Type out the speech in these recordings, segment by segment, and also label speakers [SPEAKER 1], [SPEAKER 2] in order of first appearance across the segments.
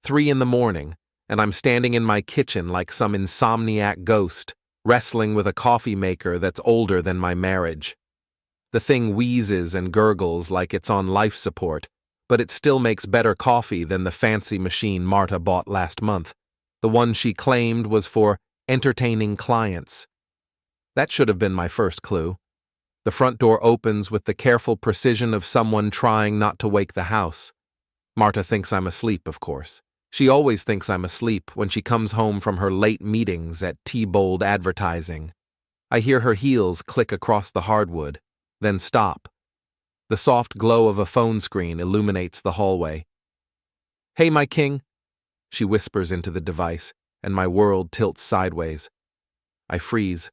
[SPEAKER 1] 3 in the morning, and I'm standing in my kitchen like some insomniac ghost, wrestling with a coffee maker that's older than my marriage. The thing wheezes and gurgles like it's on life support, but it still makes better coffee than the fancy machine Marta bought last month, the one she claimed was for entertaining clients. That should have been my first clue. The front door opens with the careful precision of someone trying not to wake the house. Marta thinks I'm asleep, of course. She always thinks I'm asleep when she comes home from her late meetings at T-Bold Advertising. I hear her heels click across the hardwood, then stop. The soft glow of a phone screen illuminates the hallway. "Hey, my king," she whispers into the device, and my world tilts sideways. I freeze,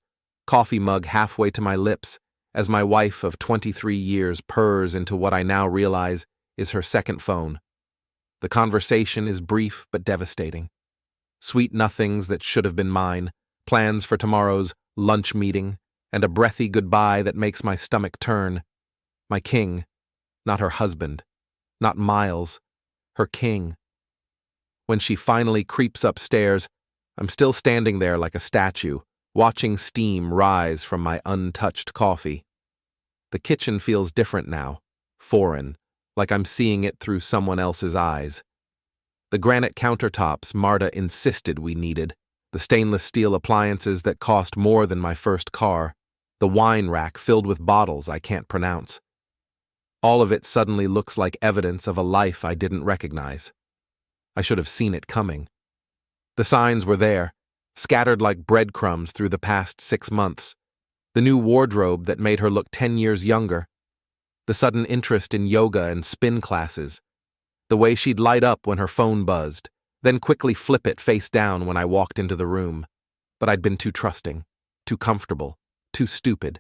[SPEAKER 1] coffee mug halfway to my lips, as my wife of 23 years purrs into what I now realize is her second phone. The conversation is brief but devastating. Sweet nothings that should have been mine, plans for tomorrow's lunch meeting, and a breathy goodbye that makes my stomach turn. My king, not her husband, not Miles, her king. When she finally creeps upstairs, I'm still standing there like a statue, watching steam rise from my untouched coffee. The kitchen feels different now, foreign, like I'm seeing it through someone else's eyes. The granite countertops Marta insisted we needed, the stainless steel appliances that cost more than my first car, the wine rack filled with bottles I can't pronounce. All of it suddenly looks like evidence of a life I didn't recognize. I should have seen it coming. The signs were there, scattered like breadcrumbs through the past 6 months. The new wardrobe that made her look 10 years younger. The sudden interest in yoga and spin classes. The way she'd light up when her phone buzzed, then quickly flip it face down when I walked into the room. But I'd been too trusting, too comfortable, too stupid.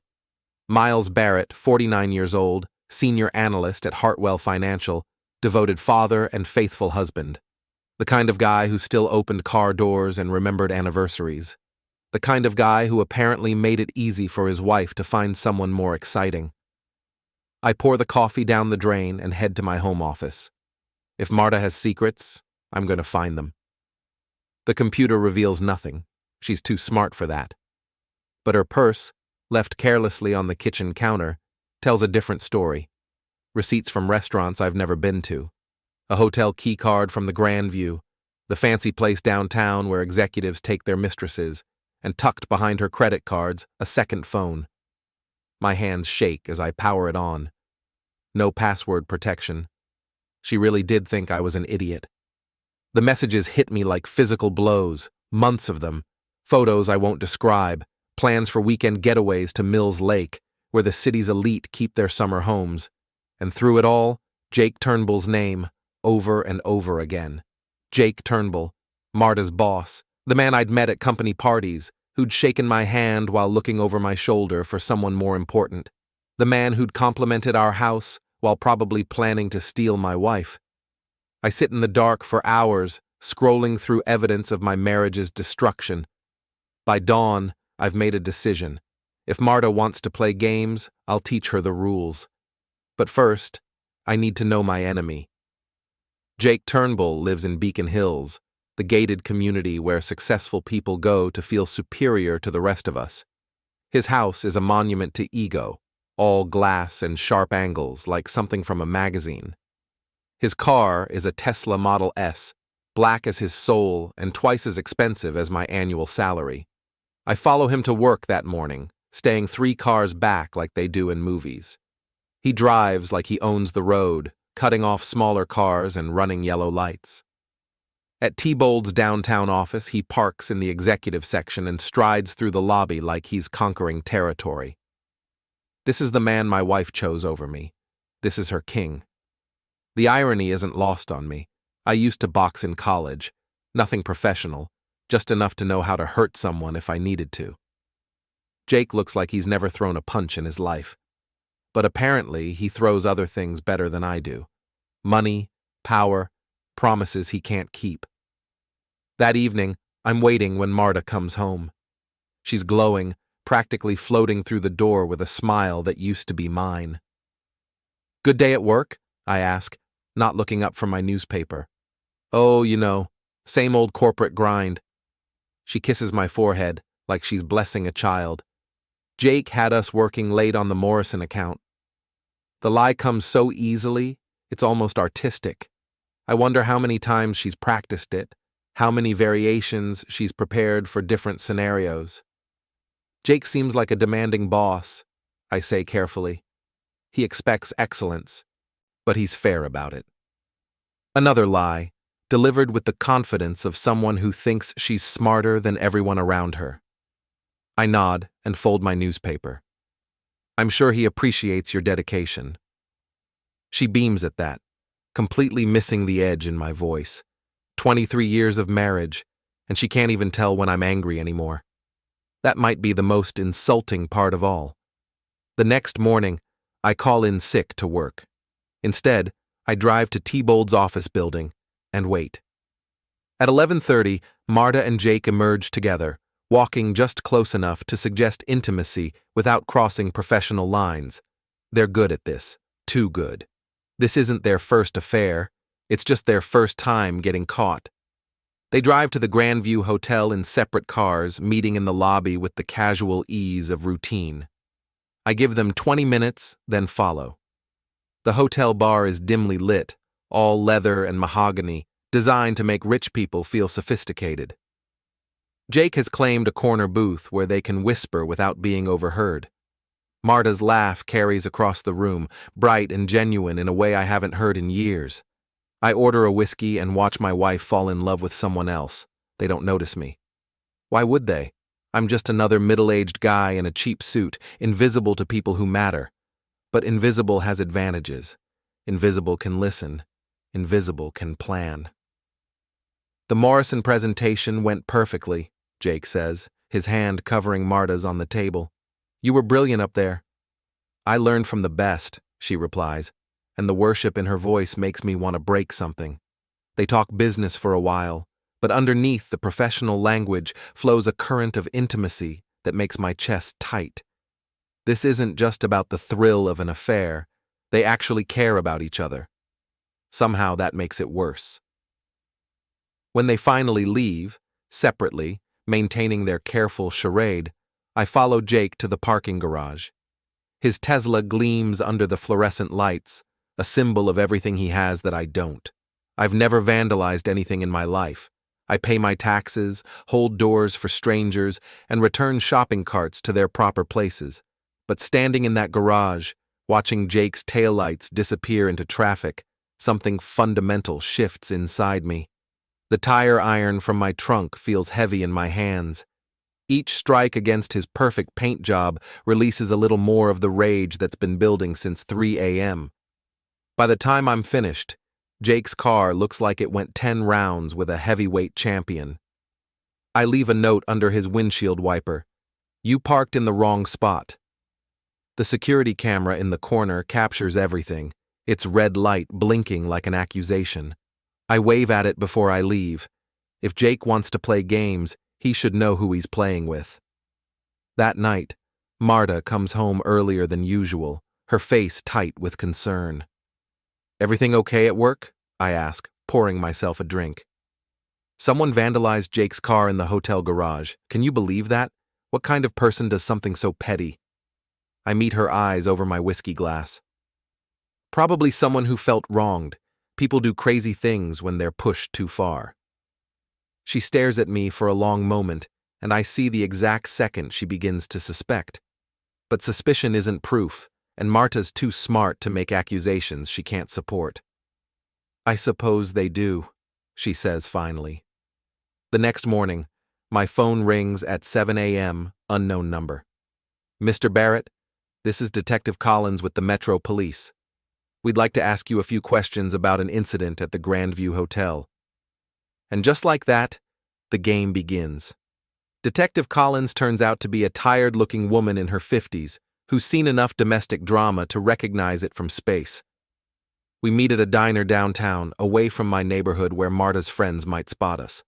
[SPEAKER 1] Miles Barrett, 49 years old, senior analyst at Hartwell Financial, devoted father and faithful husband. The kind of guy who still opened car doors and remembered anniversaries. The kind of guy who apparently made it easy for his wife to find someone more exciting. I pour the coffee down the drain and head to my home office. If Marta has secrets, I'm going to find them. The computer reveals nothing. She's too smart for that. But her purse, left carelessly on the kitchen counter, tells a different story. Receipts from restaurants I've never been to. A hotel keycard from the Grand View, the fancy place downtown where executives take their mistresses, and tucked behind her credit cards, a second phone. My hands shake as I power it on. No password protection. She really did think I was an idiot. The messages hit me like physical blows, months of them, photos I won't describe, plans for weekend getaways to Mills Lake, where the city's elite keep their summer homes. And through it all, Jake Turnbull's name, over and over again. Jake Turnbull, Marta's boss, the man I'd met at company parties, who'd shaken my hand while looking over my shoulder for someone more important. The man who'd complimented our house while probably planning to steal my wife. I sit in the dark for hours, scrolling through evidence of my marriage's destruction. By dawn, I've made a decision. If Marta wants to play games, I'll teach her the rules. But first, I need to know my enemy. Jake Turnbull lives in Beacon Hills, the gated community where successful people go to feel superior to the rest of us. His house is a monument to ego, all glass and sharp angles like something from a magazine. His car is a Tesla Model S, black as his soul and twice as expensive as my annual salary. I follow him to work that morning, staying 3 cars back like they do in movies. He drives like he owns the road, cutting off smaller cars and running yellow lights. At T-Bold's downtown office, he parks in the executive section and strides through the lobby like he's conquering territory. This is the man my wife chose over me. This is her king. The irony isn't lost on me. I used to box in college. Nothing professional, just enough to know how to hurt someone if I needed to. Jake looks like he's never thrown a punch in his life. But apparently he throws other things better than I do. Money, power, promises he can't keep. That evening, I'm waiting when Marta comes home. She's glowing, practically floating through the door with a smile that used to be mine. "Good day at work?" I ask, not looking up from my newspaper. Oh, same old corporate grind. She kisses my forehead like she's blessing a child. Jake had us working late on the Morrison account. The lie comes so easily, it's almost artistic. I wonder how many times she's practiced it, how many variations she's prepared for different scenarios. Jake seems like a demanding boss, I say carefully. He expects excellence, but he's fair about it. Another lie, delivered with the confidence of someone who thinks she's smarter than everyone around her. I nod and fold my newspaper. I'm sure he appreciates your dedication. She beams at that, completely missing the edge in my voice. 23 years of marriage, and she can't even tell when I'm angry anymore. That might be the most insulting part of all. The next morning, I call in sick to work. Instead, I drive to T-Bold's office building and wait. At 11:30, Marta and Jake emerge together, walking just close enough to suggest intimacy without crossing professional lines. They're good at this, too good. This isn't their first affair, it's just their first time getting caught. They drive to the Grandview Hotel in separate cars, meeting in the lobby with the casual ease of routine. I give them 20 minutes, then follow. The hotel bar is dimly lit, all leather and mahogany, designed to make rich people feel sophisticated. Jake has claimed a corner booth where they can whisper without being overheard. Marta's laugh carries across the room, bright and genuine in a way I haven't heard in years. I order a whiskey and watch my wife fall in love with someone else. They don't notice me. Why would they? I'm just another middle-aged guy in a cheap suit, invisible to people who matter. But invisible has advantages. Invisible can listen. Invisible can plan. The Morrison presentation went perfectly, Jake says, his hand covering Marta's on the table. You were brilliant up there. I learned from the best, she replies, and the worship in her voice makes me want to break something. They talk business for a while, but underneath the professional language flows a current of intimacy that makes my chest tight. This isn't just about the thrill of an affair. They actually care about each other. Somehow that makes it worse. When they finally leave, separately, maintaining their careful charade, I follow Jake to the parking garage. His Tesla gleams under the fluorescent lights, a symbol of everything he has that I don't. I've never vandalized anything in my life. I pay my taxes, hold doors for strangers, and return shopping carts to their proper places. But standing in that garage, watching Jake's taillights disappear into traffic, something fundamental shifts inside me. The tire iron from my trunk feels heavy in my hands. Each strike against his perfect paint job releases a little more of the rage that's been building since 3 a.m. By the time I'm finished, Jake's car looks like it went 10 rounds with a heavyweight champion. I leave a note under his windshield wiper. You parked in the wrong spot. The security camera in the corner captures everything, its red light blinking like an accusation. I wave at it before I leave. If Jake wants to play games, he should know who he's playing with. That night, Marta comes home earlier than usual, her face tight with concern. Everything okay at work? I ask, pouring myself a drink. Someone vandalized Jake's car in the hotel garage. Can you believe that? What kind of person does something so petty? I meet her eyes over my whiskey glass. Probably someone who felt wronged. People do crazy things when they're pushed too far. She stares at me for a long moment, and I see the exact second she begins to suspect. But suspicion isn't proof, and Marta's too smart to make accusations she can't support. I suppose they do, she says finally. The next morning, my phone rings at 7 a.m., unknown number. Mr. Barrett, this is Detective Collins with the Metro Police. We'd like to ask you a few questions about an incident at the Grandview Hotel. And just like that, the game begins. Detective Collins turns out to be a tired-looking woman in her 50s who's seen enough domestic drama to recognize it from space. We meet at a diner downtown, away from my neighborhood where Marta's friends might spot us.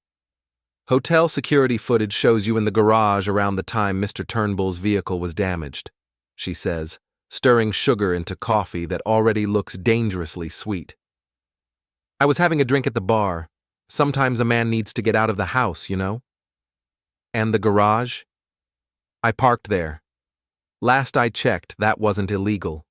[SPEAKER 1] Hotel security footage shows you in the garage around the time Mr. Turnbull's vehicle was damaged, she says, stirring sugar into coffee that already looks dangerously sweet. I was having a drink at the bar. Sometimes a man needs to get out of the house, you know? And the garage? I parked there. Last I checked, that wasn't illegal.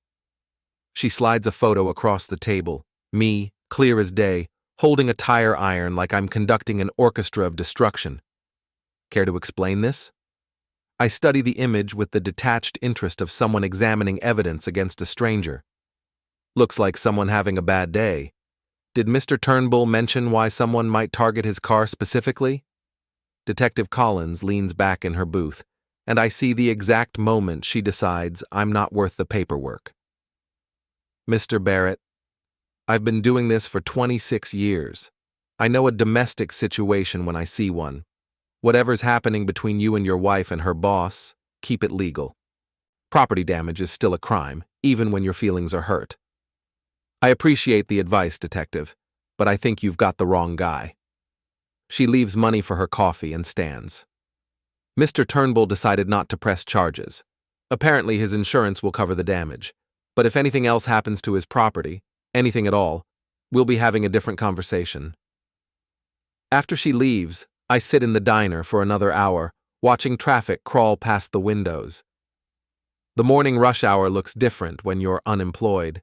[SPEAKER 1] She slides a photo across the table, me, clear as day, holding a tire iron like I'm conducting an orchestra of destruction. Care to explain this? I study the image with the detached interest of someone examining evidence against a stranger. Looks like someone having a bad day. Did Mr. Turnbull mention why someone might target his car specifically? Detective Collins leans back in her booth, and I see the exact moment she decides I'm not worth the paperwork. Mr. Barrett, I've been doing this for 26 years. I know a domestic situation when I see one. Whatever's happening between you and your wife and her boss, keep it legal. Property damage is still a crime, even when your feelings are hurt. I appreciate the advice, Detective, but I think you've got the wrong guy. She leaves money for her coffee and stands. Mr. Turnbull decided not to press charges. Apparently his insurance will cover the damage, but if anything else happens to his property, anything at all, we'll be having a different conversation. After she leaves, I sit in the diner for another hour, watching traffic crawl past the windows. The morning rush hour looks different when you're unemployed,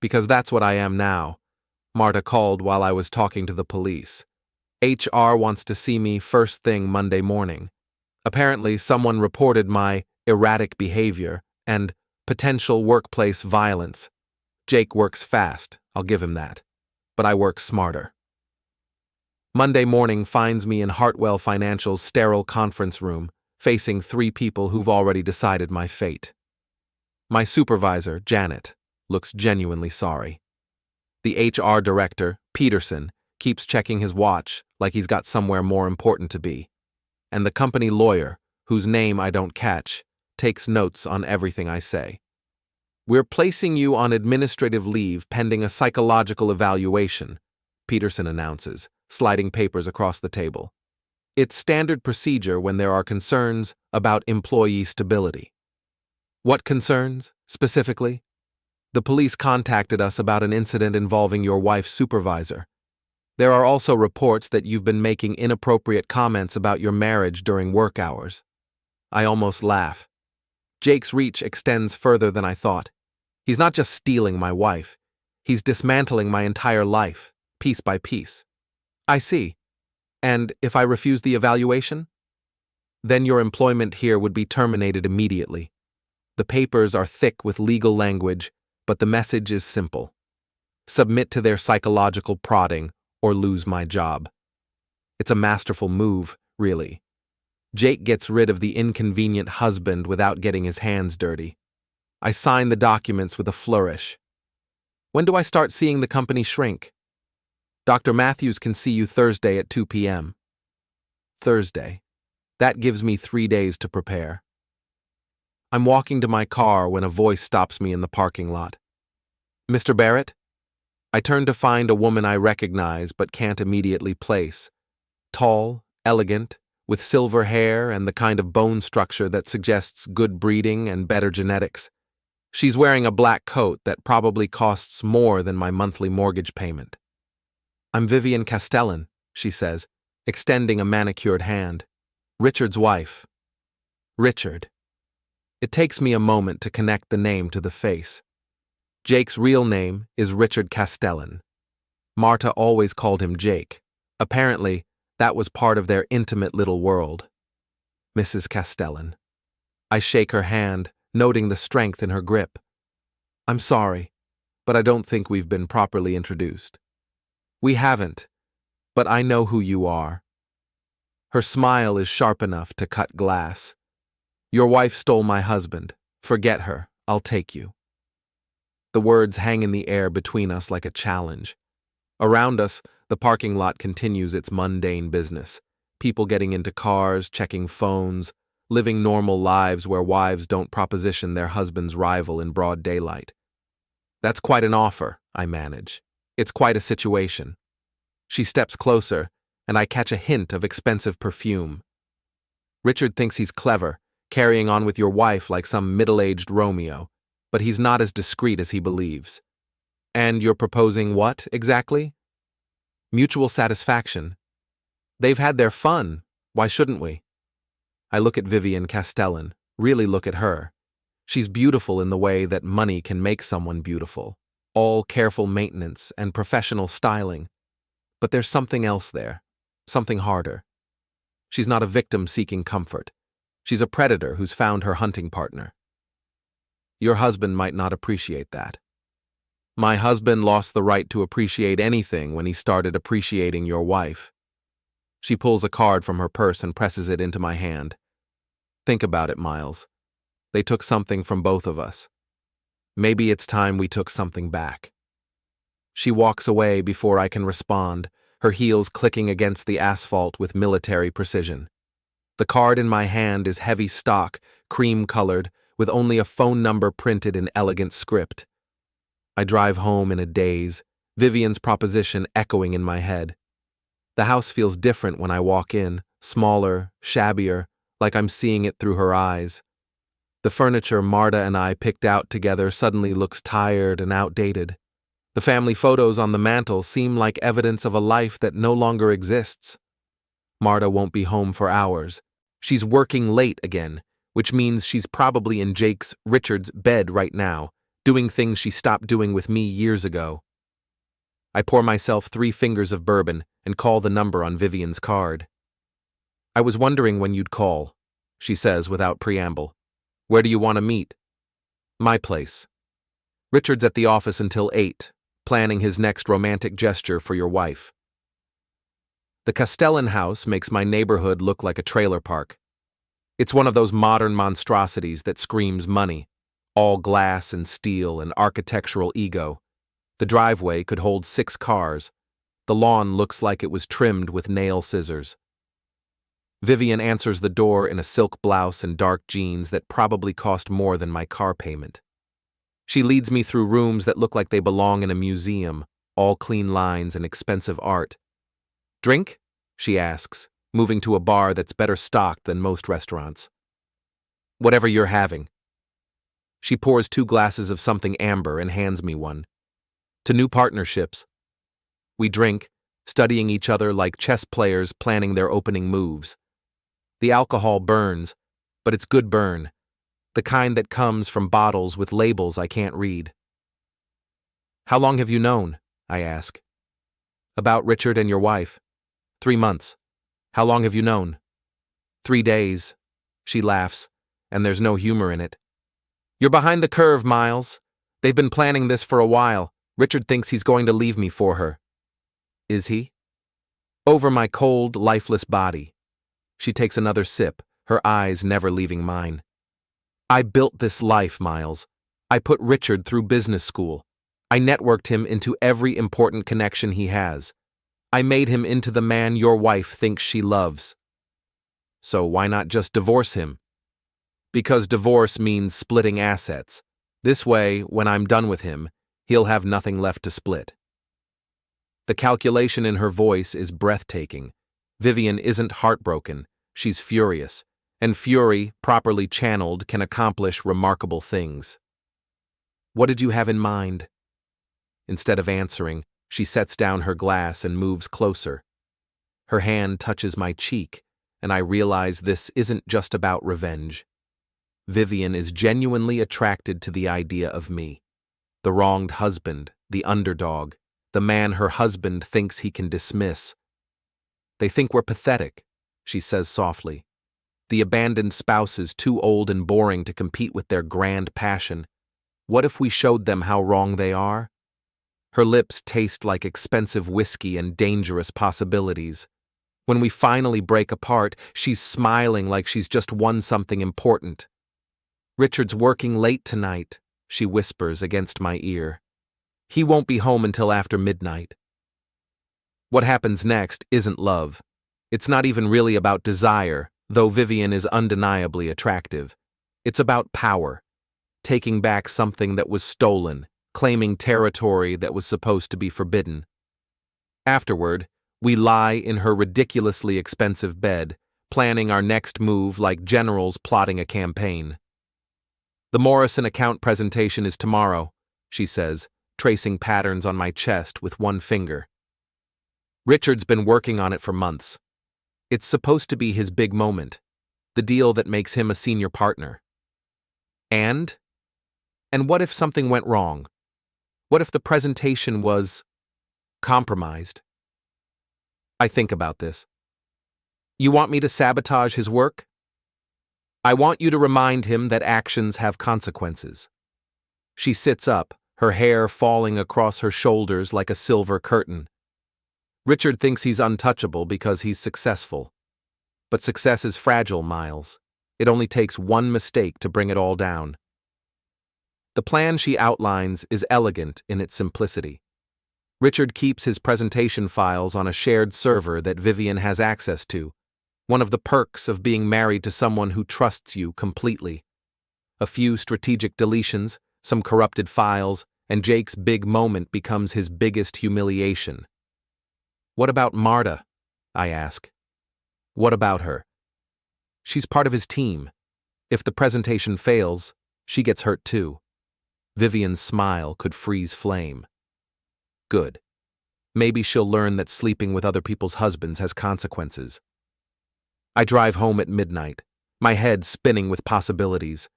[SPEAKER 1] because that's what I am now. Marta called while I was talking to the police. HR wants to see me first thing Monday morning. Apparently, someone reported my erratic behavior and potential workplace violence. Jake works fast, I'll give him that, but I work smarter. Monday morning finds me in Hartwell Financial's sterile conference room, facing 3 people who've already decided my fate. My supervisor, Janet, looks genuinely sorry. The HR director, Peterson, keeps checking his watch like he's got somewhere more important to be. And the company lawyer, whose name I don't catch, takes notes on everything I say. We're placing you on administrative leave pending a psychological evaluation, Peterson announces, sliding papers across the table. It's standard procedure when there are concerns about employee stability. What concerns, specifically? The police contacted us about an incident involving your wife's supervisor. There are also reports that you've been making inappropriate comments about your marriage during work hours. I almost laugh. Jake's reach extends further than I thought. He's not just stealing my wife. He's dismantling my entire life, piece by piece. I see. And if I refuse the evaluation? Then your employment here would be terminated immediately. The papers are thick with legal language, but the message is simple. Submit to their psychological prodding or lose my job. It's a masterful move, really. Jake gets rid of the inconvenient husband without getting his hands dirty. I sign the documents with a flourish. When do I start seeing the company shrink? Dr. Matthews can see you Thursday at 2 p.m. Thursday. That gives me 3 days to prepare. I'm walking to my car when a voice stops me in the parking lot. Mr. Barrett? I turn to find a woman I recognize but can't immediately place. Tall, elegant, with silver hair and the kind of bone structure that suggests good breeding and better genetics. She's wearing a black coat that probably costs more than my monthly mortgage payment. I'm Vivian Castellan, she says, extending a manicured hand. Richard's wife. Richard. It takes me a moment to connect the name to the face. Jake's real name is Richard Castellan. Marta always called him Jake. Apparently, that was part of their intimate little world. Mrs. Castellan. I shake her hand, noting the strength in her grip. I'm sorry, but I don't think we've been properly introduced. We haven't, but I know who you are. Her smile is sharp enough to cut glass. Your wife stole my husband. Forget her. I'll take you. The words hang in the air between us like a challenge. Around us, the parking lot continues its mundane business. People getting into cars, checking phones, living normal lives where wives don't proposition their husband's rival in broad daylight. That's quite an offer, I manage. It's quite a situation. She steps closer, and I catch a hint of expensive perfume. Richard thinks he's clever, carrying on with your wife like some middle-aged Romeo, but he's not as discreet as he believes. And you're proposing what, exactly? Mutual satisfaction. They've had their fun. Why shouldn't we? I look at Vivian Castellan, really look at her. She's beautiful in the way that money can make someone beautiful. All careful maintenance and professional styling. But there's something else there. Something harder. She's not a victim seeking comfort. She's a predator who's found her hunting partner. Your husband might not appreciate that. My husband lost the right to appreciate anything when he started appreciating your wife. She pulls a card from her purse and presses it into my hand. Think about it, Miles. They took something from both of us. Maybe it's time we took something back. She walks away before I can respond, her heels clicking against the asphalt with military precision. The card in my hand is heavy stock, cream-colored, with only a phone number printed in elegant script. I drive home in a daze, Vivian's proposition echoing in my head. The house feels different when I walk in, smaller, shabbier, like I'm seeing it through her eyes. The furniture Marta and I picked out together suddenly looks tired and outdated. The family photos on the mantel seem like evidence of a life that no longer exists. Marta won't be home for hours. She's working late again, which means she's probably in Richard's bed right now, doing things she stopped doing with me years ago. I pour myself 3 fingers of bourbon and call the number on Vivian's card. I was wondering when you'd call, she says without preamble. Where do you want to meet? My place. Richard's at the office until 8, planning his next romantic gesture for your wife. The Castellan house makes my neighborhood look like a trailer park. It's one of those modern monstrosities that screams money, all glass and steel and architectural ego. The driveway could hold 6 cars. The lawn looks like it was trimmed with nail scissors. Vivian answers the door in a silk blouse and dark jeans that probably cost more than my car payment. She leads me through rooms that look like they belong in a museum, all clean lines and expensive art. Drink? She asks, moving to a bar that's better stocked than most restaurants. Whatever you're having. She pours 2 glasses of something amber and hands me one. To new partnerships. We drink, studying each other like chess players planning their opening moves. The alcohol burns, but it's good burn, the kind that comes from bottles with labels I can't read. How long have you known? I ask. About Richard and your wife. 3 months. How long have you known? 3 days. She laughs, and there's no humor in it. You're behind the curve, Miles. They've been planning this for a while. Richard thinks he's going to leave me for her. Is he? Over my cold, lifeless body. She takes another sip, her eyes never leaving mine. I built this life, Miles. I put Richard through business school. I networked him into every important connection he has. I made him into the man your wife thinks she loves. So why not just divorce him? Because divorce means splitting assets. This way, when I'm done with him, he'll have nothing left to split. The calculation in her voice is breathtaking. Vivian isn't heartbroken, she's furious, and fury, properly channeled, can accomplish remarkable things. What did you have in mind? Instead of answering, she sets down her glass and moves closer. Her hand touches my cheek, and I realize this isn't just about revenge. Vivian is genuinely attracted to the idea of me. The wronged husband, the underdog, the man her husband thinks he can dismiss. They think we're pathetic, she says softly. The abandoned spouse is too old and boring to compete with their grand passion. What if we showed them how wrong they are? Her lips taste like expensive whiskey and dangerous possibilities. When we finally break apart, she's smiling like she's just won something important. Richard's working late tonight, she whispers against my ear. He won't be home until after midnight. What happens next isn't love. It's not even really about desire, though Vivian is undeniably attractive. It's about power. Taking back something that was stolen, claiming territory that was supposed to be forbidden. Afterward, we lie in her ridiculously expensive bed, planning our next move like generals plotting a campaign. The Morrison account presentation is tomorrow, she says, tracing patterns on my chest with one finger. Richard's been working on it for months. It's supposed to be his big moment, the deal that makes him a senior partner. And what if something went wrong? What if the presentation was compromised? I think about this. You want me to sabotage his work? I want you to remind him that actions have consequences. She sits up, her hair falling across her shoulders like a silver curtain. Richard thinks he's untouchable because he's successful. But success is fragile, Miles. It only takes one mistake to bring it all down. The plan she outlines is elegant in its simplicity. Richard keeps his presentation files on a shared server that Vivian has access to, one of the perks of being married to someone who trusts you completely. A few strategic deletions, some corrupted files, and Jake's big moment becomes his biggest humiliation. What about Marta? I ask. What about her? She's part of his team. If the presentation fails, she gets hurt too. Vivian's smile could freeze flame. Good. Maybe she'll learn that sleeping with other people's husbands has consequences. I drive home at midnight, my head spinning with possibilities.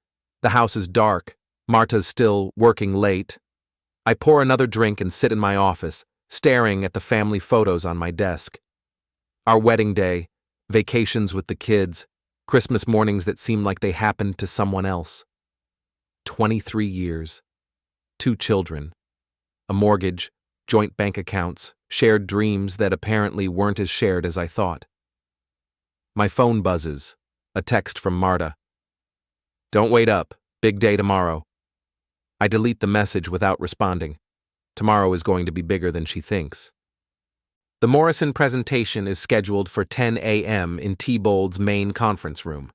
[SPEAKER 1] The house is dark. Marta's still working late. I pour another drink and sit in my office, staring at the family photos on my desk. Our wedding day, vacations with the kids, Christmas mornings that seem like they happened to someone else. 23 years. 2 children. A mortgage, joint bank accounts, shared dreams that apparently weren't as shared as I thought. My phone buzzes. A text from Marta. Don't wait up. Big day tomorrow. I delete the message without responding. Tomorrow is going to be bigger than she thinks. The Morrison presentation is scheduled for 10 a.m. in T-Bold's main conference room.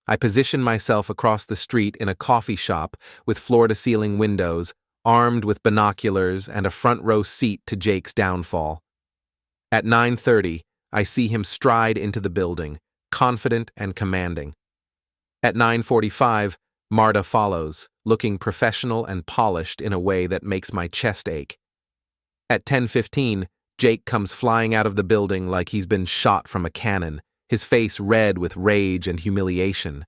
[SPEAKER 1] I position myself across the street in a coffee shop with floor-to-ceiling windows, armed with binoculars and a front-row seat to Jake's downfall. At 9:30, I see him stride into the building, confident and commanding. At 9:45, Marta follows, looking professional and polished in a way that makes my chest ache. At 10:15, Jake comes flying out of the building like he's been shot from a cannon, his face red with rage and humiliation.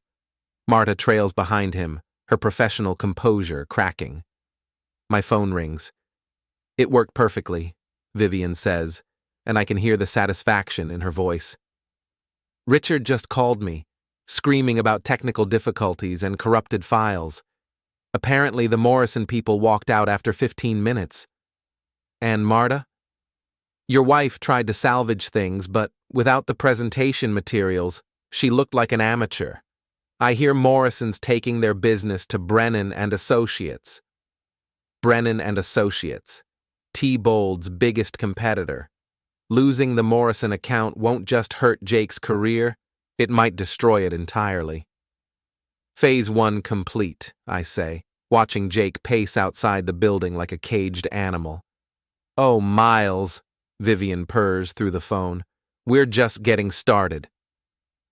[SPEAKER 1] Marta trails behind him, her professional composure cracking. My phone rings. It worked perfectly, Vivian says, and I can hear the satisfaction in her voice. Richard just called me, screaming about technical difficulties and corrupted files. Apparently the Morrison people walked out after 15 minutes. And Marta? Your wife tried to salvage things, but without the presentation materials, she looked like an amateur. I hear Morrison's taking their business to Brennan and Associates. Brennan and Associates, T-Bold's biggest competitor. Losing the Morrison account won't just hurt Jake's career, it might destroy it entirely. Phase 1 complete, I say, watching Jake pace outside the building like a caged animal. Oh, Miles, Vivian purrs through the phone. We're just getting started.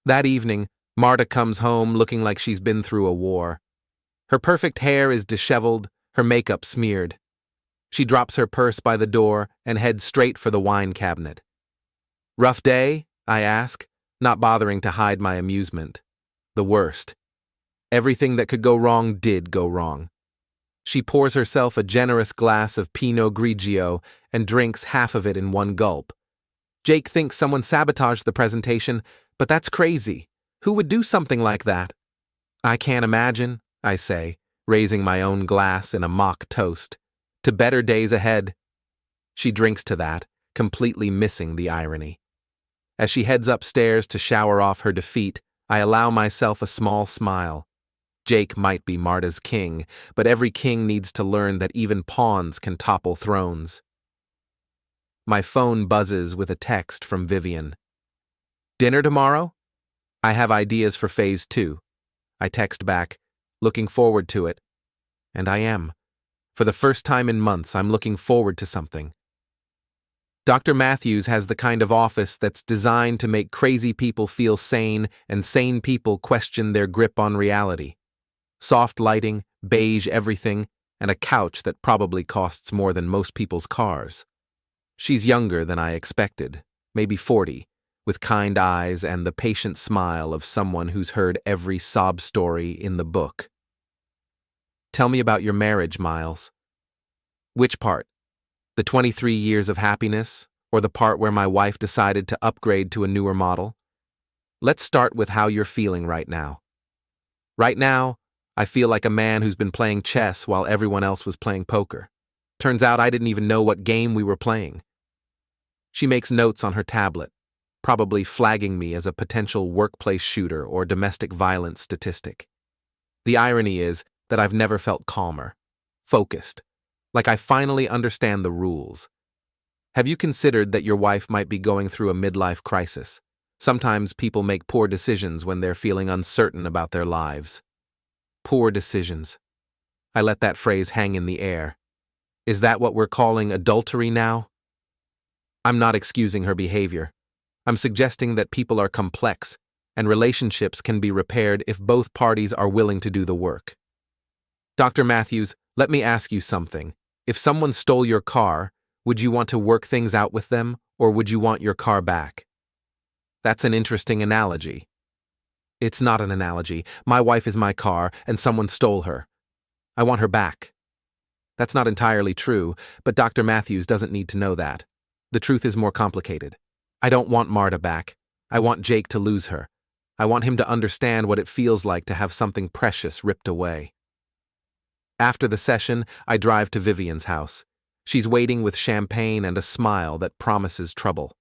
[SPEAKER 1] That evening, Marta comes home looking like she's been through a war. Her perfect hair is disheveled, her makeup smeared. She drops her purse by the door and heads straight for the wine cabinet. Rough day? I ask, not bothering to hide my amusement. The worst. Everything that could go wrong did go wrong. She pours herself a generous glass of Pinot Grigio and drinks half of it in one gulp. Jake thinks someone sabotaged the presentation, but that's crazy. Who would do something like that? I can't imagine, I say, raising my own glass in a mock toast. To better days ahead. She drinks to that, completely missing the irony. As she heads upstairs to shower off her defeat, I allow myself a small smile. Jake might be Marta's king, but every king needs to learn that even pawns can topple thrones. My phone buzzes with a text from Vivian. Dinner tomorrow? I have ideas for phase 2. I text back, looking forward to it. And I am. For the first time in months, I'm looking forward to something. Dr. Matthews has the kind of office that's designed to make crazy people feel sane and sane people question their grip on reality. Soft lighting, beige everything, and a couch that probably costs more than most people's cars. She's younger than I expected, maybe 40, with kind eyes and the patient smile of someone who's heard every sob story in the book. Tell me about your marriage, Miles. Which part? The 23 years of happiness, or the part where my wife decided to upgrade to a newer model? Let's start with how you're feeling right now. Right now, I feel like a man who's been playing chess while everyone else was playing poker. Turns out I didn't even know what game we were playing. She makes notes on her tablet, probably flagging me as a potential workplace shooter or domestic violence statistic. The irony is that I've never felt calmer, focused, like I finally understand the rules. Have you considered that your wife might be going through a midlife crisis? Sometimes people make poor decisions when they're feeling uncertain about their lives. Poor decisions. I let that phrase hang in the air. Is that what we're calling adultery now? I'm not excusing her behavior. I'm suggesting that people are complex, and relationships can be repaired if both parties are willing to do the work. Dr. Matthews, let me ask you something. If someone stole your car, would you want to work things out with them, or would you want your car back? That's an interesting analogy. It's not an analogy. My wife is my car, and someone stole her. I want her back. That's not entirely true, but Dr. Matthews doesn't need to know that. The truth is more complicated. I don't want Marta back. I want Jake to lose her. I want him to understand what it feels like to have something precious ripped away. After the session, I drive to Vivian's house. She's waiting with champagne and a smile that promises trouble.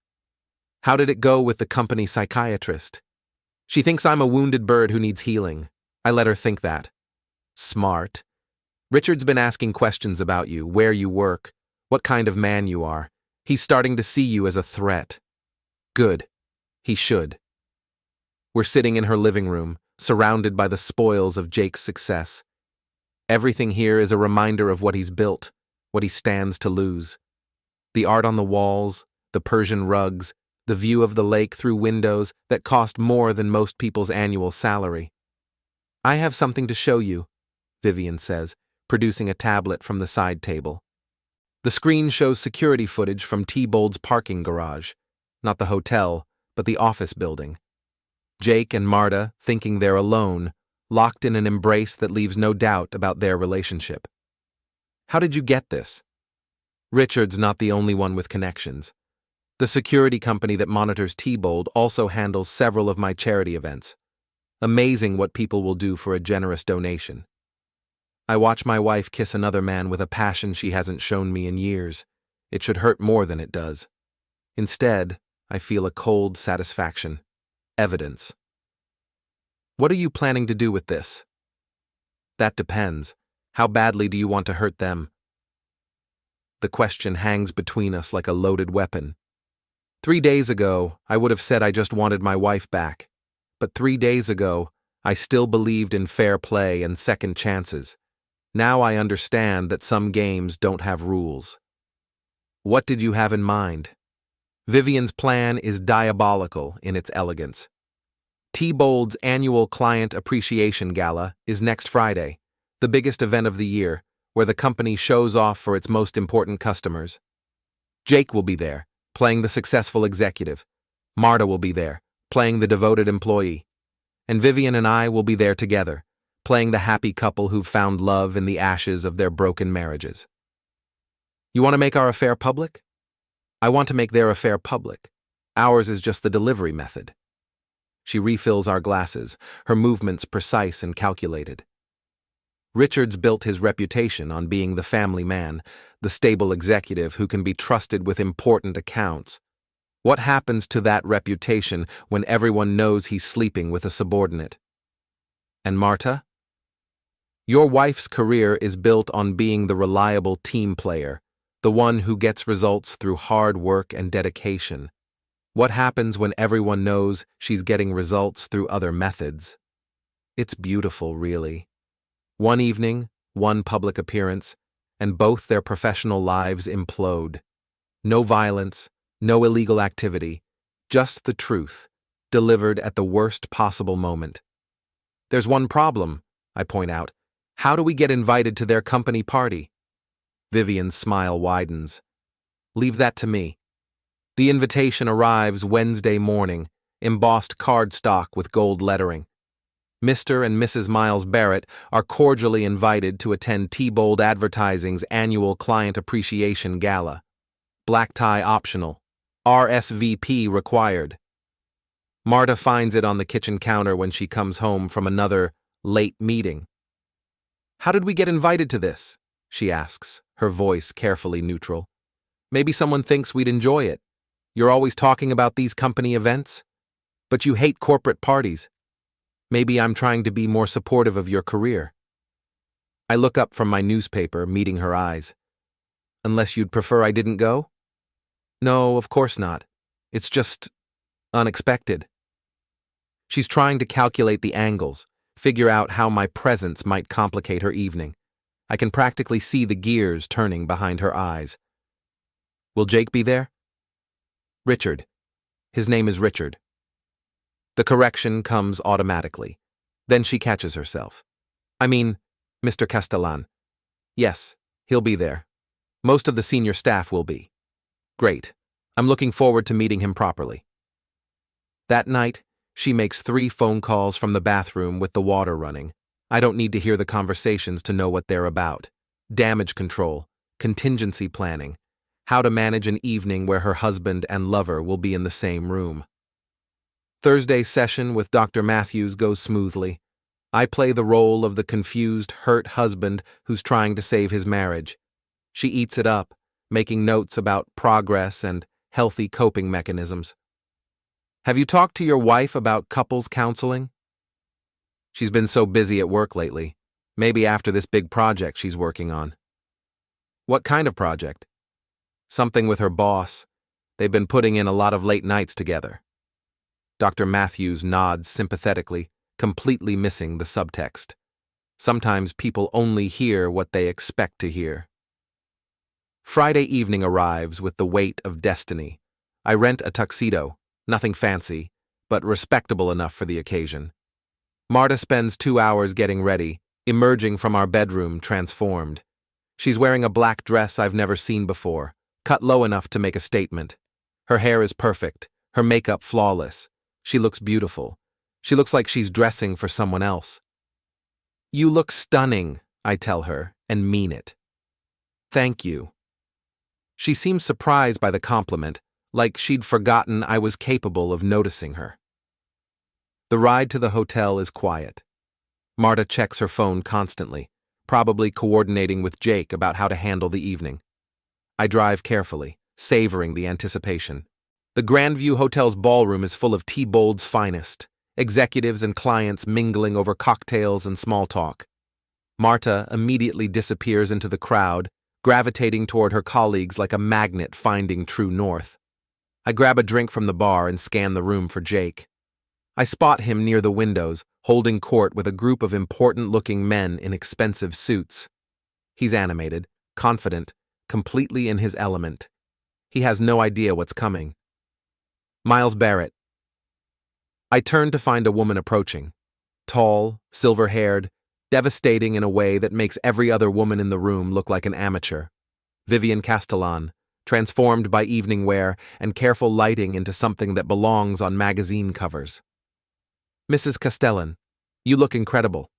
[SPEAKER 1] How did it go with the company psychiatrist? She thinks I'm a wounded bird who needs healing. I let her think that. Smart. Richard's been asking questions about you, where you work, what kind of man you are. He's starting to see you as a threat. Good. He should. We're sitting in her living room, surrounded by the spoils of Jake's success. Everything here is a reminder of what he's built, what he stands to lose. The art on the walls, the Persian rugs, the view of the lake through windows that cost more than most people's annual salary. I have something to show you, Vivian says, producing a tablet from the side table. The screen shows security footage from T-Bold's parking garage, not the hotel, but the office building. Jake and Marta, thinking they're alone, locked in an embrace that leaves no doubt about their relationship. How did you get this? Richard's not the only one with connections. The security company that monitors T-Bold also handles several of my charity events. Amazing what people will do for a generous donation. I watch my wife kiss another man with a passion she hasn't shown me in years. It should hurt more than it does. Instead, I feel a cold satisfaction. Evidence. What are you planning to do with this? That depends. How badly do you want to hurt them? The question hangs between us like a loaded weapon. 3 days ago, I would have said I just wanted my wife back. But 3 days ago, I still believed in fair play and second chances. Now I understand that some games don't have rules. What did you have in mind? Vivian's plan is diabolical in its elegance. T-Bold's annual Client Appreciation Gala is next Friday, the biggest event of the year, where the company shows off for its most important customers. Jake will be there, playing the successful executive. Marta will be there, playing the devoted employee. And Vivian and I will be there together, playing the happy couple who've found love in the ashes of their broken marriages. You want to make our affair public? I want to make their affair public. Ours is just the delivery method. She refills our glasses, her movements precise and calculated. Richard's built his reputation on being the family man, the stable executive who can be trusted with important accounts. What happens to that reputation when everyone knows he's sleeping with a subordinate? And Marta? Your wife's career is built on being the reliable team player, the one who gets results through hard work and dedication. What happens when everyone knows she's getting results through other methods? It's beautiful, really. One evening, one public appearance, and both their professional lives implode. No violence, no illegal activity, just the truth, delivered at the worst possible moment. There's one problem, I point out. How do we get invited to their company party? Vivian's smile widens. Leave that to me. The invitation arrives Wednesday morning, embossed cardstock with gold lettering. Mr. and Mrs. Miles Barrett are cordially invited to attend T-Bold Advertising's annual Client Appreciation Gala. Black tie optional. RSVP required. Marta finds it on the kitchen counter when she comes home from another late meeting. How did we get invited to this? She asks, her voice carefully neutral. Maybe someone thinks we'd enjoy it. You're always talking about these company events, but you hate corporate parties. Maybe I'm trying to be more supportive of your career. I look up from my newspaper, meeting her eyes. Unless you'd prefer I didn't go? No, of course not. It's just unexpected. She's trying to calculate the angles, figure out how my presence might complicate her evening. I can practically see the gears turning behind her eyes. Will Jake be there? Richard. His name is Richard. The correction comes automatically. Then she catches herself. I mean, Mr. Castellan. Yes, he'll be there. Most of the senior staff will be. Great. I'm looking forward to meeting him properly. That night, she makes 3 phone calls from the bathroom with the water running. I don't need to hear the conversations to know what they're about. Damage control, contingency planning, how to manage an evening where her husband and lover will be in the same room. Thursday's session with Dr. Matthews goes smoothly. I play the role of the confused, hurt husband who's trying to save his marriage. She eats it up, making notes about progress and healthy coping mechanisms. Have you talked to your wife about couples counseling? She's been so busy at work lately. Maybe after this big project she's working on. What kind of project? Something with her boss. They've been putting in a lot of late nights together. Dr. Matthews nods sympathetically, completely missing the subtext. Sometimes people only hear what they expect to hear. Friday evening arrives with the weight of destiny. I rent a tuxedo, nothing fancy, but respectable enough for the occasion. Marta spends 2 hours getting ready, emerging from our bedroom transformed. She's wearing a black dress I've never seen before, cut low enough to make a statement. Her hair is perfect, her makeup flawless. She looks beautiful. She looks like she's dressing for someone else. You look stunning, I tell her, and mean it. Thank you. She seems surprised by the compliment, like she'd forgotten I was capable of noticing her. The ride to the hotel is quiet. Marta checks her phone constantly, probably coordinating with Jake about how to handle the evening. I drive carefully, savoring the anticipation. The Grandview Hotel's ballroom is full of T-Bold's finest, executives and clients mingling over cocktails and small talk. Marta immediately disappears into the crowd, gravitating toward her colleagues like a magnet finding true north. I grab a drink from the bar and scan the room for Jake. I spot him near the windows, holding court with a group of important-looking men in expensive suits. He's animated, confident, completely in his element. He has no idea what's coming. Miles Barrett. I turn to find a woman approaching. Tall, silver-haired, devastating in a way that makes every other woman in the room look like an amateur. Vivian Castellan, transformed by evening wear and careful lighting into something that belongs on magazine covers. Mrs. Castellan, you look incredible.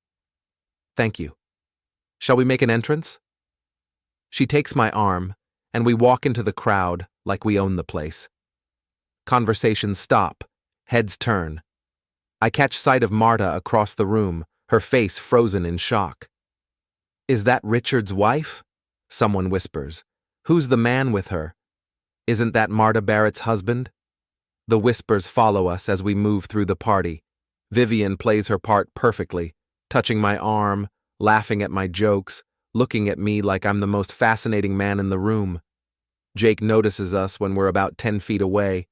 [SPEAKER 1] Thank you. Shall we make an entrance? She takes my arm, and we walk into the crowd like we own the place. Conversations stop, heads turn. I catch sight of Marta across the room, her face frozen in shock. Is that Richard's wife? Someone whispers. Who's the man with her? Isn't that Marta Barrett's husband? The whispers follow us as we move through the party. Vivian plays her part perfectly, touching my arm, laughing at my jokes, looking at me like I'm the most fascinating man in the room. Jake notices us when we're about 10 feet away.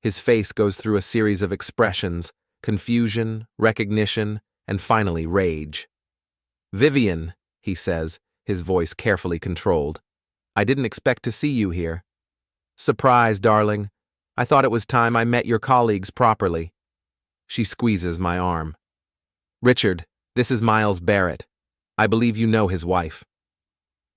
[SPEAKER 1] His face goes through a series of expressions, confusion, recognition, and finally rage. Vivian, he says, his voice carefully controlled. I didn't expect to see you here. Surprise, darling. I thought it was time I met your colleagues properly. She squeezes my arm. Richard, this is Miles Barrett. I believe you know his wife.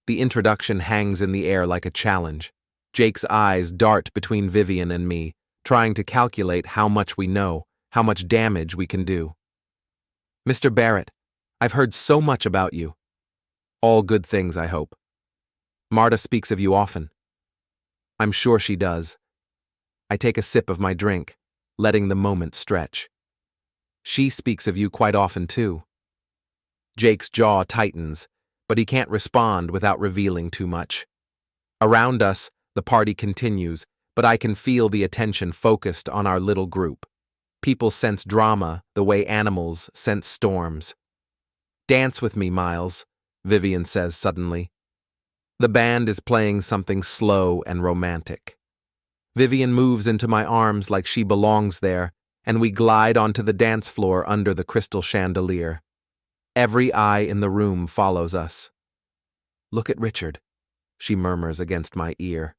[SPEAKER 1] The introduction hangs in the air like a challenge. Jake's eyes dart between Vivian and me, trying to calculate how much we know, how much damage we can do. Mr. Barrett, I've heard so much about you. All good things, I hope. Marta speaks of you often. I'm sure she does. I take a sip of my drink, letting the moment stretch. She speaks of you quite often, too. Jake's jaw tightens, but he can't respond without revealing too much. Around us, the party continues, but I can feel the attention focused on our little group. People sense drama the way animals sense storms. Dance with me, Miles, Vivian says suddenly. The band is playing something slow and romantic. Vivian moves into my arms like she belongs there, and we glide onto the dance floor under the crystal chandelier. Every eye in the room follows us. Look at Richard, she murmurs against my ear.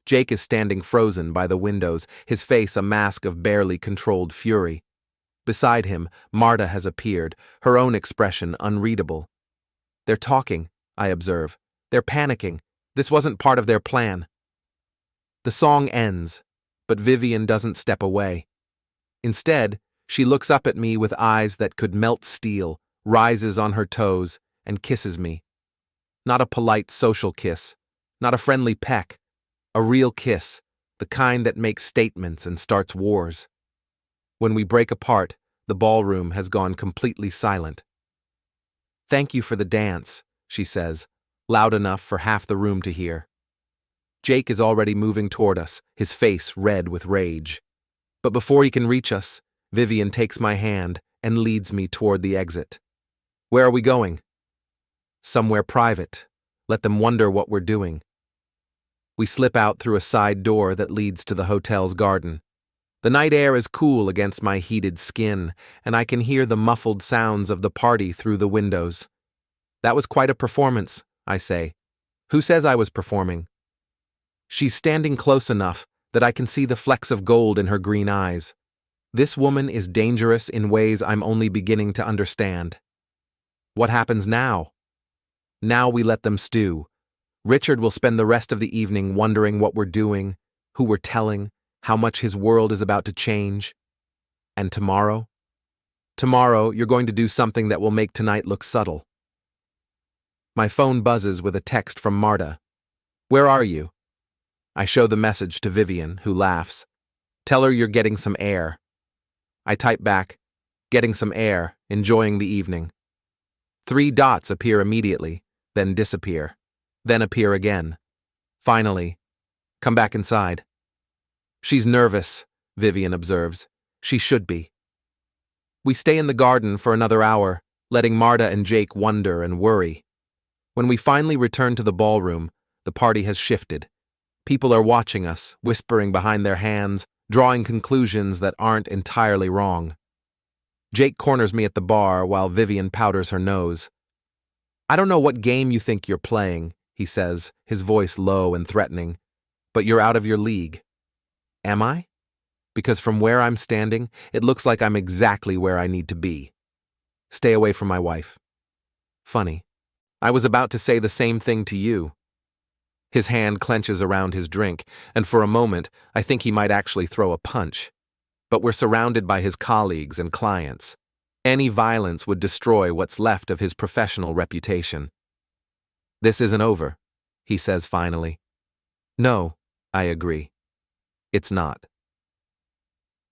[SPEAKER 1] Jake is standing frozen by the windows, his face a mask of barely controlled fury. Beside him, Marta has appeared, her own expression unreadable. They're talking, I observe. They're panicking. This wasn't part of their plan. The song ends, but Vivian doesn't step away. Instead, she looks up at me with eyes that could melt steel, rises on her toes, and kisses me. Not a polite social kiss, not a friendly peck, a real kiss, the kind that makes statements and starts wars. When we break apart, the ballroom has gone completely silent. Thank you for the dance, she says, loud enough for half the room to hear. Jake is already moving toward us, his face red with rage. But before he can reach us, Vivian takes my hand and leads me toward the exit. Where are we going? Somewhere private. Let them wonder what we're doing. We slip out through a side door that leads to the hotel's garden. The night air is cool against my heated skin, and I can hear the muffled sounds of the party through the windows. That was quite a performance, I say. Who says I was performing? She's standing close enough that I can see the flecks of gold in her green eyes. This woman is dangerous in ways I'm only beginning to understand. What happens now? Now we let them stew. Richard will spend the rest of the evening wondering what we're doing, who we're telling, how much his world is about to change. And tomorrow? Tomorrow, you're going to do something that will make tonight look subtle. My phone buzzes with a text from Marta. Where are you? I show the message to Vivian, who laughs. Tell her you're getting some air. I type back, getting some air, enjoying the evening. 3 dots appear immediately, then disappear, then appear again. Finally, come back inside. She's nervous, Vivian observes. She should be. We stay in the garden for another hour, letting Marta and Jake wonder and worry. When we finally return to the ballroom, the party has shifted. People are watching us, whispering behind their hands, drawing conclusions that aren't entirely wrong. Jake corners me at the bar while Vivian powders her nose. I don't know what game you think you're playing, he says, his voice low and threatening, but you're out of your league. Am I? Because from where I'm standing, it looks like I'm exactly where I need to be. Stay away from my wife. Funny. I was about to say the same thing to you. His hand clenches around his drink, and for a moment, I think he might actually throw a punch. But we're surrounded by his colleagues and clients. Any violence would destroy what's left of his professional reputation. This isn't over, he says finally. No, I agree. It's not.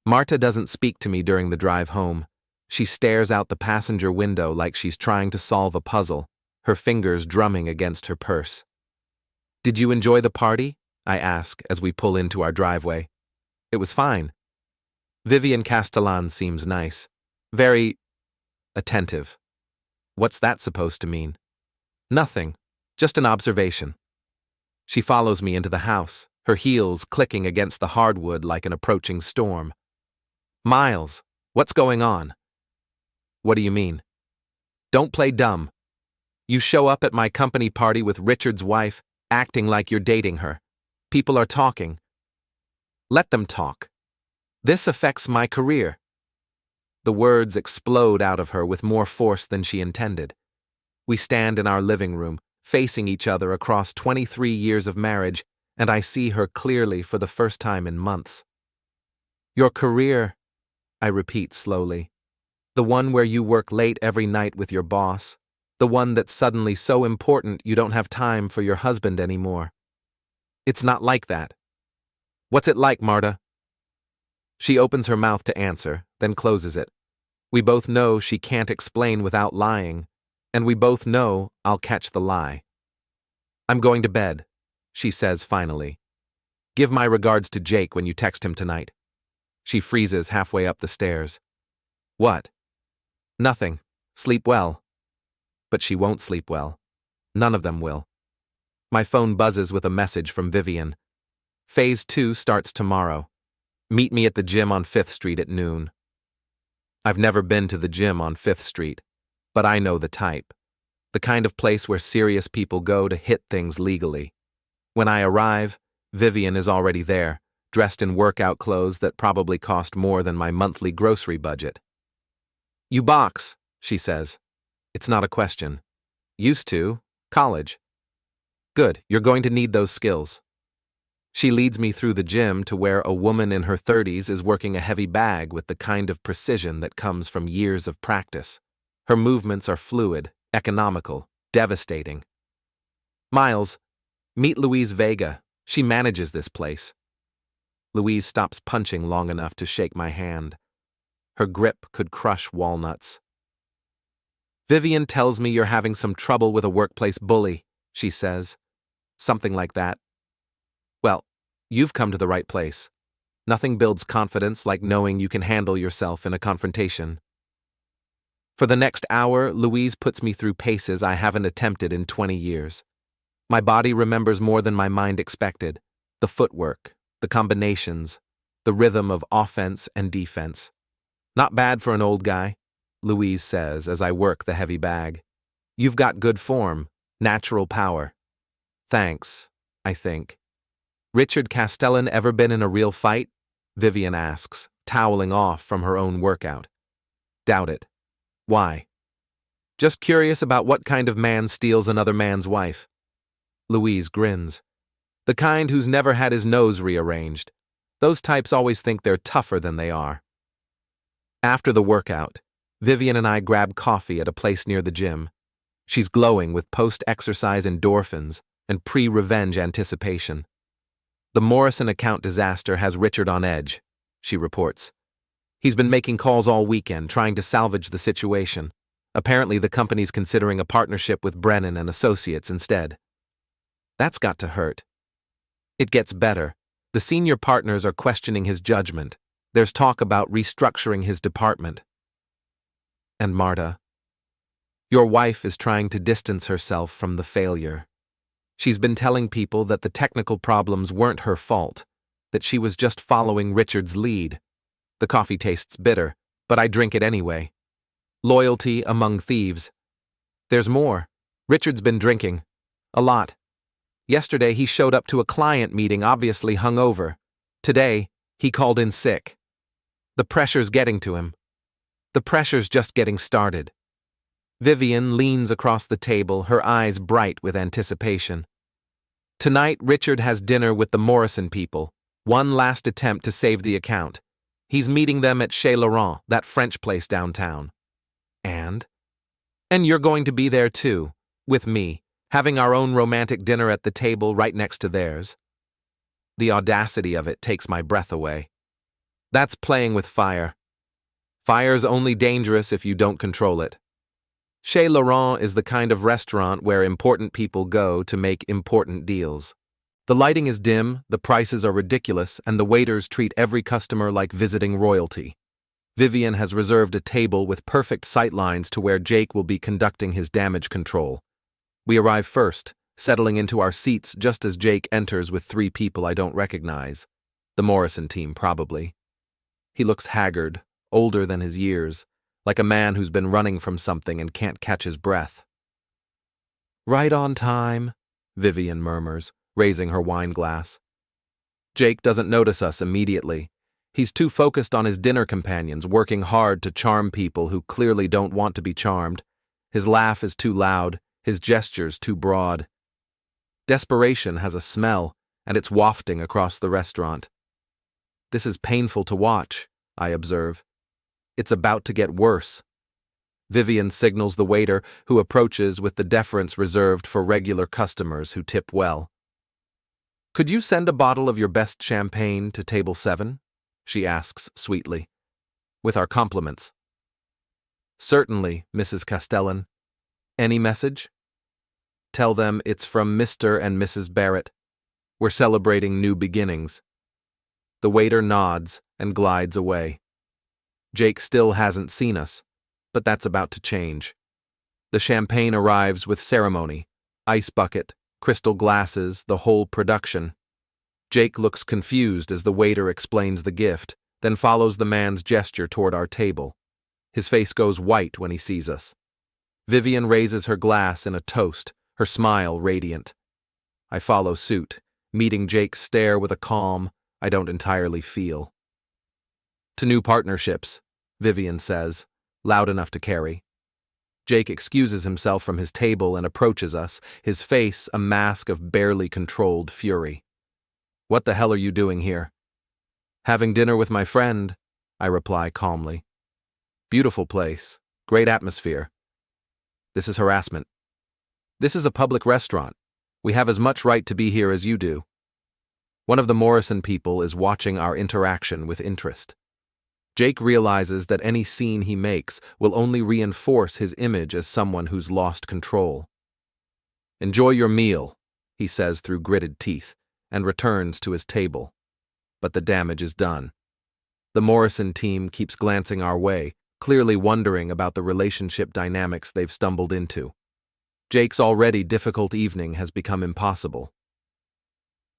[SPEAKER 1] Marta doesn't speak to me during the drive home. She stares out the passenger window like she's trying to solve a puzzle, her fingers drumming against her purse. Did you enjoy the party? I ask as we pull into our driveway. It was fine. Vivian Castellan seems nice. Very attentive. What's that supposed to mean? Nothing. Just an observation. She follows me into the house, her heels clicking against the hardwood like an approaching storm. Miles, what's going on? What do you mean? Don't play dumb. You show up at my company party with Richard's wife, acting like you're dating her. People are talking. Let them talk. This affects my career. The words explode out of her with more force than she intended. We stand in our living room, facing each other across 23 years of marriage, and I see her clearly for the first time in months. Your career, I repeat slowly. The one where you work late every night with your boss. The one that's suddenly so important you don't have time for your husband anymore. It's not like that. What's it like, Marta? She opens her mouth to answer, then closes it. We both know she can't explain without lying, and we both know I'll catch the lie. I'm going to bed, she says finally. Give my regards to Jake when you text him tonight. She freezes halfway up the stairs. What? Nothing. Sleep well. But she won't sleep well. None of them will. My phone buzzes with a message from Vivian. Phase 2 starts tomorrow. Meet me at the gym on 5th Street at noon. I've never been to the gym on 5th Street, but I know the type. The kind of place where serious people go to hit things legally. When I arrive, Vivian is already there, dressed in workout clothes that probably cost more than my monthly grocery budget. You box, she says. It's not a question. Used to. College. Good, you're going to need those skills. She leads me through the gym to where a woman in her 30s is working a heavy bag with the kind of precision that comes from years of practice. Her movements are fluid, economical, devastating. Miles, meet Louise Vega. She manages this place. Louise stops punching long enough to shake my hand. Her grip could crush walnuts. Vivian tells me you're having some trouble with a workplace bully, she says. Something like that. Well, you've come to the right place. Nothing builds confidence like knowing you can handle yourself in a confrontation. For the next hour, Louise puts me through paces I haven't attempted in 20 years. My body remembers more than my mind expected. The footwork, the combinations, the rhythm of offense and defense. Not bad for an old guy, Louise says as I work the heavy bag. You've got good form, natural power. Thanks, I think. Richard Castellan ever been in a real fight? Vivian asks, toweling off from her own workout. Doubt it. Why? Just curious about what kind of man steals another man's wife. Louise grins. The kind who's never had his nose rearranged. Those types always think they're tougher than they are. After the workout, Vivian and I grab coffee at a place near the gym. She's glowing with post-exercise endorphins and pre-revenge anticipation. The Morrison account disaster has Richard on edge, she reports. He's been making calls all weekend trying to salvage the situation. Apparently the company's considering a partnership with Brennan and Associates instead. That's got to hurt. It gets better. The senior partners are questioning his judgment. There's talk about restructuring his department. And Marta, your wife is trying to distance herself from the failure. She's been telling people that the technical problems weren't her fault, that she was just following Richard's lead. The coffee tastes bitter, but I drink it anyway. Loyalty among thieves. There's more. Richard's been drinking. A lot. Yesterday he showed up to a client meeting obviously hungover. Today, he called in sick. The pressure's getting to him. The pressure's just getting started. Vivian leans across the table, her eyes bright with anticipation. Tonight, Richard has dinner with the Morrison people. One last attempt to save the account. He's meeting them at Chez Laurent, that French place downtown. And you're going to be there too, with me, having our own romantic dinner at the table right next to theirs. The audacity of it takes my breath away. That's playing with fire. Fire's only dangerous if you don't control it. Chez Laurent is the kind of restaurant where important people go to make important deals. The lighting is dim, the prices are ridiculous, and the waiters treat every customer like visiting royalty. Vivian has reserved a table with perfect sightlines to where Jake will be conducting his damage control. We arrive first, settling into our seats just as Jake enters with 3 people I don't recognize. The Morrison team, probably. He looks haggard, older than his years, like a man who's been running from something and can't catch his breath. Right on time, Vivian murmurs, raising her wine glass. Jake doesn't notice us immediately. He's too focused on his dinner companions, working hard to charm people who clearly don't want to be charmed. His laugh is too loud, his gestures too broad. Desperation has a smell, and it's wafting across the restaurant. This is painful to watch, I observe. It's about to get worse. Vivian signals the waiter, who approaches with the deference reserved for regular customers who tip well. "Could you send a bottle of your best champagne to table 7? She asks sweetly. "With our compliments." "Certainly, Mrs. Castellan. Any message?" "Tell them it's from Mr. and Mrs. Barrett. We're celebrating new beginnings." The waiter nods and glides away. Jake still hasn't seen us, but that's about to change. The champagne arrives with ceremony, ice bucket, crystal glasses, the whole production. Jake looks confused as the waiter explains the gift, then follows the man's gesture toward our table. His face goes white when he sees us. Vivian raises her glass in a toast, her smile radiant. I follow suit, meeting Jake's stare with a calm I don't entirely feel. "To new partnerships," Vivian says, loud enough to carry. Jake excuses himself from his table and approaches us, his face a mask of barely controlled fury. "What the hell are you doing here?" "Having dinner with my friend," I reply calmly. "Beautiful place, great atmosphere." This is harassment. "This is a public restaurant. We have as much right to be here as you do." One of the Morrison people is watching our interaction with interest. Jake realizes that any scene he makes will only reinforce his image as someone who's lost control. "Enjoy your meal," he says through gritted teeth, and returns to his table. But the damage is done. The Morrison team keeps glancing our way, clearly wondering about the relationship dynamics they've stumbled into. Jake's already difficult evening has become impossible.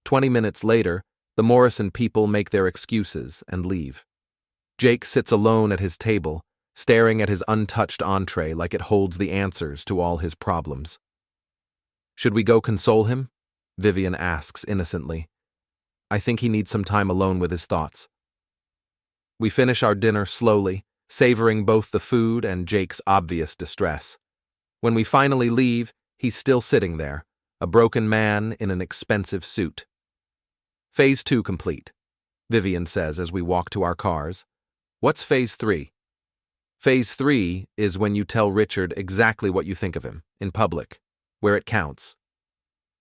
[SPEAKER 1] 20 minutes later, the Morrison people make their excuses and leave. Jake sits alone at his table, staring at his untouched entree like it holds the answers to all his problems. "Should we go console him?" Vivian asks innocently. "I think he needs some time alone with his thoughts." We finish our dinner slowly, savoring both the food and Jake's obvious distress. When we finally leave, he's still sitting there, a broken man in an expensive suit. "Phase 2 complete," Vivian says as we walk to our cars. "What's Phase 3? "Phase 3 is when you tell Richard exactly what you think of him, in public, where it counts."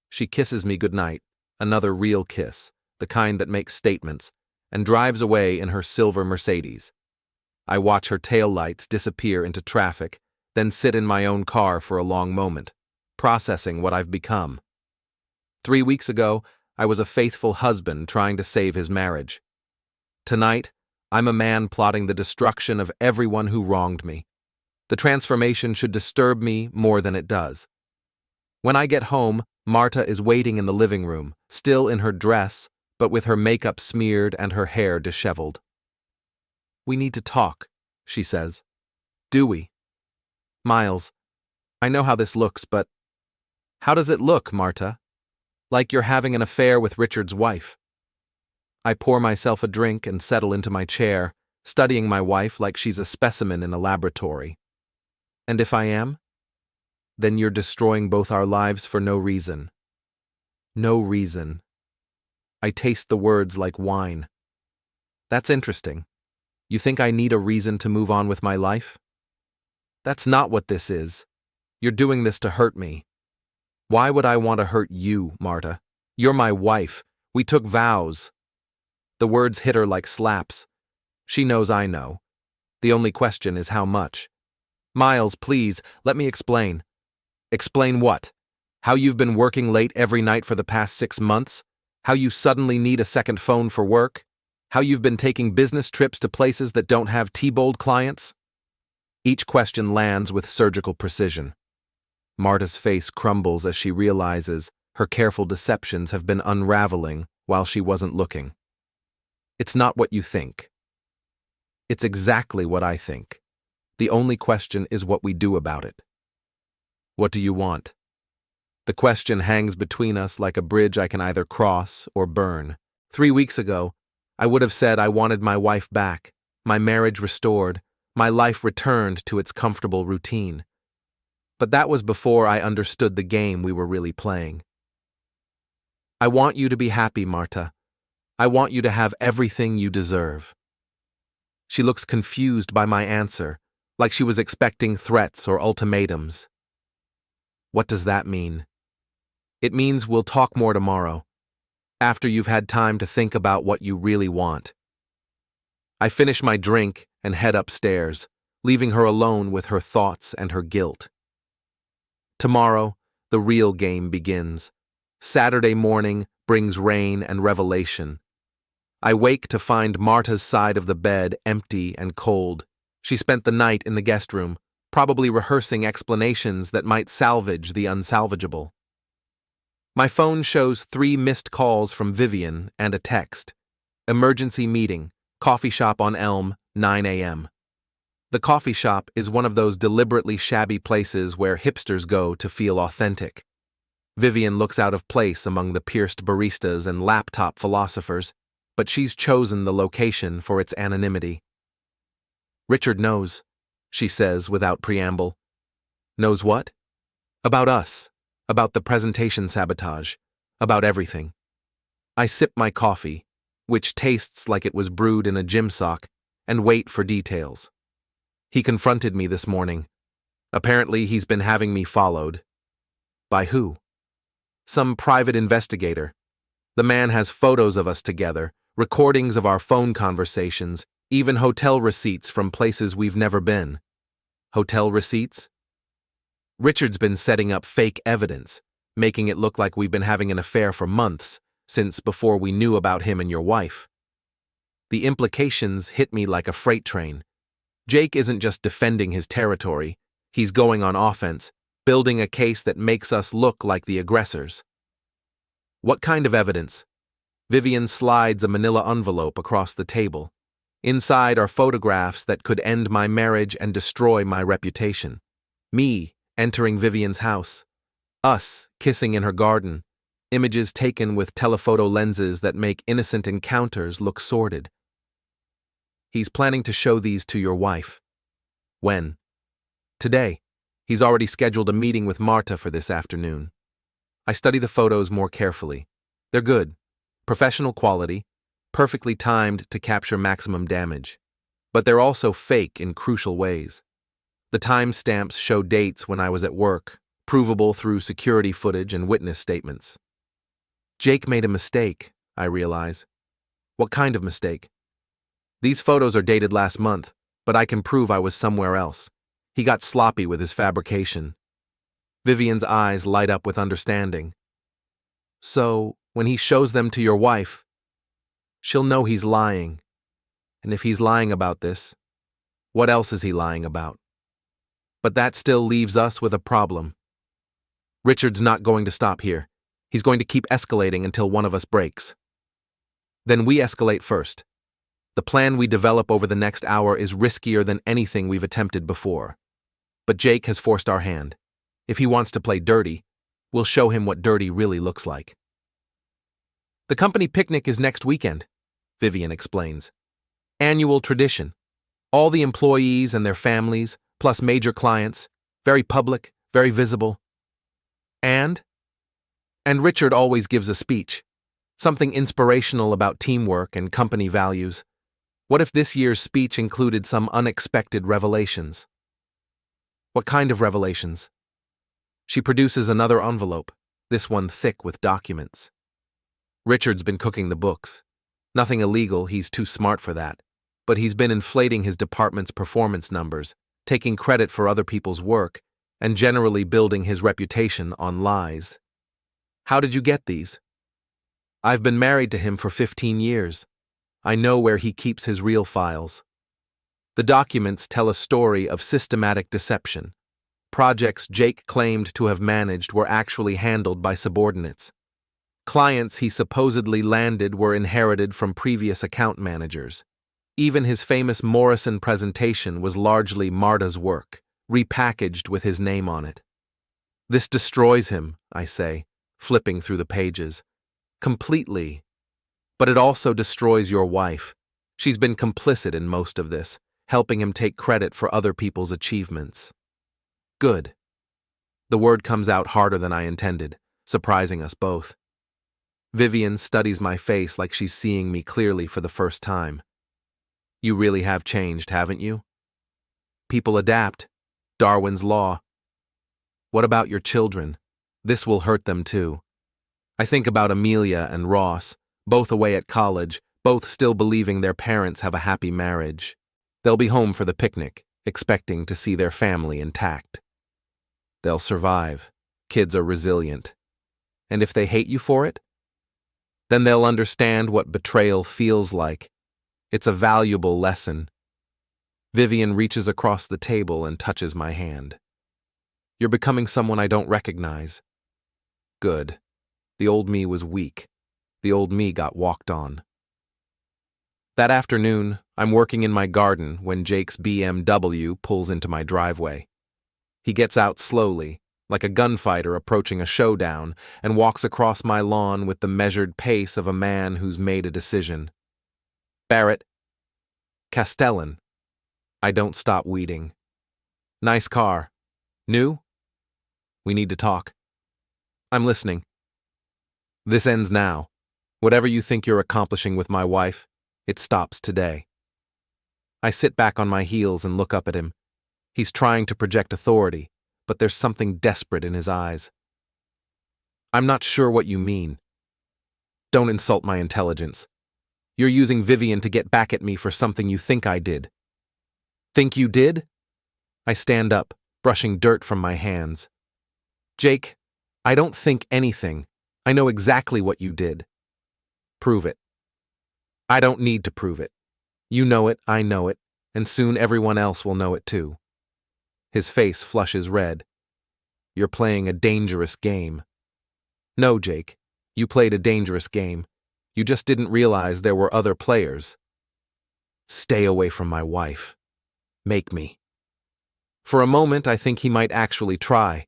[SPEAKER 1] She kisses me goodnight, another real kiss, the kind that makes statements, and drives away in her silver Mercedes. I watch her taillights disappear into traffic, then sit in my own car for a long moment, processing what I've become. 3 weeks ago, I was a faithful husband trying to save his marriage. Tonight, I'm a man plotting the destruction of everyone who wronged me. The transformation should disturb me more than it does. When I get home, Marta is waiting in the living room, still in her dress, but with her makeup smeared and her hair disheveled. "We need to talk," she says. "Do we?" "Miles, I know how this looks, but..." "How does it look, Marta?" "Like you're having an affair with Richard's wife." I pour myself a drink and settle into my chair, studying my wife like she's a specimen in a laboratory. "And if I am?" "Then you're destroying both our lives for no reason." No reason. I taste the words like wine. "That's interesting. You think I need a reason to move on with my life?" "That's not what this is. You're doing this to hurt me." "Why would I want to hurt you, Marta? You're my wife. We took vows." The words hit her like slaps. She knows I know. The only question is how much. "Miles, please, let me explain." "Explain what? How you've been working late every night for the past 6 months? How you suddenly need a second phone for work? How you've been taking business trips to places that don't have T-bold clients?" Each question lands with surgical precision. Marta's face crumbles as she realizes her careful deceptions have been unraveling while she wasn't looking. "It's not what you think." "It's exactly what I think. The only question is what we do about it." "What do you want?" The question hangs between us like a bridge I can either cross or burn. 3 weeks ago, I would have said I wanted my wife back, my marriage restored, my life returned to its comfortable routine. But that was before I understood the game we were really playing. I want you to be happy, Marta. I want you to have everything you deserve. She looks confused by my answer, like she was expecting threats or ultimatums. What does that mean? It means we'll talk more tomorrow, after you've had time to think about what you really want. I finish my drink and head upstairs, leaving her alone with her thoughts and her guilt. Tomorrow, the real game begins. Saturday morning brings rain and revelation. I wake to find Marta's side of the bed empty and cold. She spent the night in the guest room, probably rehearsing explanations that might salvage the unsalvageable. My phone shows 3 missed calls from Vivian and a text. Emergency meeting, coffee shop on Elm, 9 a.m. The coffee shop is one of those deliberately shabby places where hipsters go to feel authentic. Vivian looks out of place among the pierced baristas and laptop philosophers, but she's chosen the location for its anonymity. Richard knows, she says without preamble. Knows what? About us, about the presentation sabotage, about everything. I sip my coffee, which tastes like it was brewed in a gym sock, and wait for details. He confronted me this morning. Apparently he's been having me followed. By who? Some private investigator. The man has photos of us together, recordings of our phone conversations, even hotel receipts from places we've never been. Hotel receipts? Richard's been setting up fake evidence, making it look like we've been having an affair for months, since before we knew about him and your wife. The implications hit me like a freight train. Jake isn't just defending his territory, he's going on offense, building a case that makes us look like the aggressors. What kind of evidence? Vivian slides a manila envelope across the table. Inside are photographs that could end my marriage and destroy my reputation. Me entering Vivian's house. Us kissing in her garden. Images taken with telephoto lenses that make innocent encounters look sordid. He's planning to show these to your wife. When? Today. He's already scheduled a meeting with Marta for this afternoon. I study the photos more carefully. They're good. Professional quality. Perfectly timed to capture maximum damage. But they're also fake in crucial ways. The timestamps show dates when I was at work, provable through security footage and witness statements. Jake made a mistake, I realize. What kind of mistake? These photos are dated last month, but I can prove I was somewhere else. He got sloppy with his fabrication. Vivian's eyes light up with understanding. So, when he shows them to your wife, she'll know he's lying. And if he's lying about this, what else is he lying about? But that still leaves us with a problem. Richard's not going to stop here. He's going to keep escalating until one of us breaks. Then we escalate first. The plan we develop over the next hour is riskier than anything we've attempted before. But Jake has forced our hand. If he wants to play dirty, we'll show him what dirty really looks like. The company picnic is next weekend, Vivian explains. Annual tradition. All the employees and their families, plus major clients, very public, very visible. And Richard always gives a speech, something inspirational about teamwork and company values. What if this year's speech included some unexpected revelations? What kind of revelations? She produces another envelope, this one thick with documents. Richard's been cooking the books. Nothing illegal, he's too smart for that. But he's been inflating his department's performance numbers, taking credit for other people's work, and generally building his reputation on lies. How did you get these? I've been married to him for 15 years. I know where he keeps his real files. The documents tell a story of systematic deception. Projects Jake claimed to have managed were actually handled by subordinates. Clients he supposedly landed were inherited from previous account managers. Even his famous Morrison presentation was largely Marta's work, repackaged with his name on it. This destroys him, I say, flipping through the pages. Completely. But it also destroys your wife. She's been complicit in most of this, helping him take credit for other people's achievements. Good. The word comes out harder than I intended, surprising us both. Vivian studies my face like she's seeing me clearly for the first time. You really have changed, haven't you? People adapt. Darwin's law. What about your children? This will hurt them too. I think about Amelia and Ross, both away at college, both still believing their parents have a happy marriage. They'll be home for the picnic, expecting to see their family intact. They'll survive. Kids are resilient. And if they hate you for it, then they'll understand what betrayal feels like. It's a valuable lesson. Vivian reaches across the table and touches my hand. You're becoming someone I don't recognize. Good. The old me was weak. The old me got walked on. That afternoon, I'm working in my garden when Jake's BMW pulls into my driveway. He gets out slowly, like a gunfighter approaching a showdown, and walks across my lawn with the measured pace of a man who's made a decision. Barrett. Castellan. I don't stop weeding. Nice car. New? We need to talk. I'm listening. This ends now. Whatever you think you're accomplishing with my wife, it stops today. I sit back on my heels and look up at him. He's trying to project authority, but there's something desperate in his eyes. I'm not sure what you mean. Don't insult my intelligence. You're using Vivian to get back at me for something you think I did. Think you did? I stand up, brushing dirt from my hands. Jake, I don't think anything. I know exactly what you did. Prove it. I don't need to prove it. You know it, I know it, and soon everyone else will know it too. His face flushes red. You're playing a dangerous game. No, Jake, you played a dangerous game. You just didn't realize there were other players. Stay away from my wife. Make me. For a moment, I think he might actually try.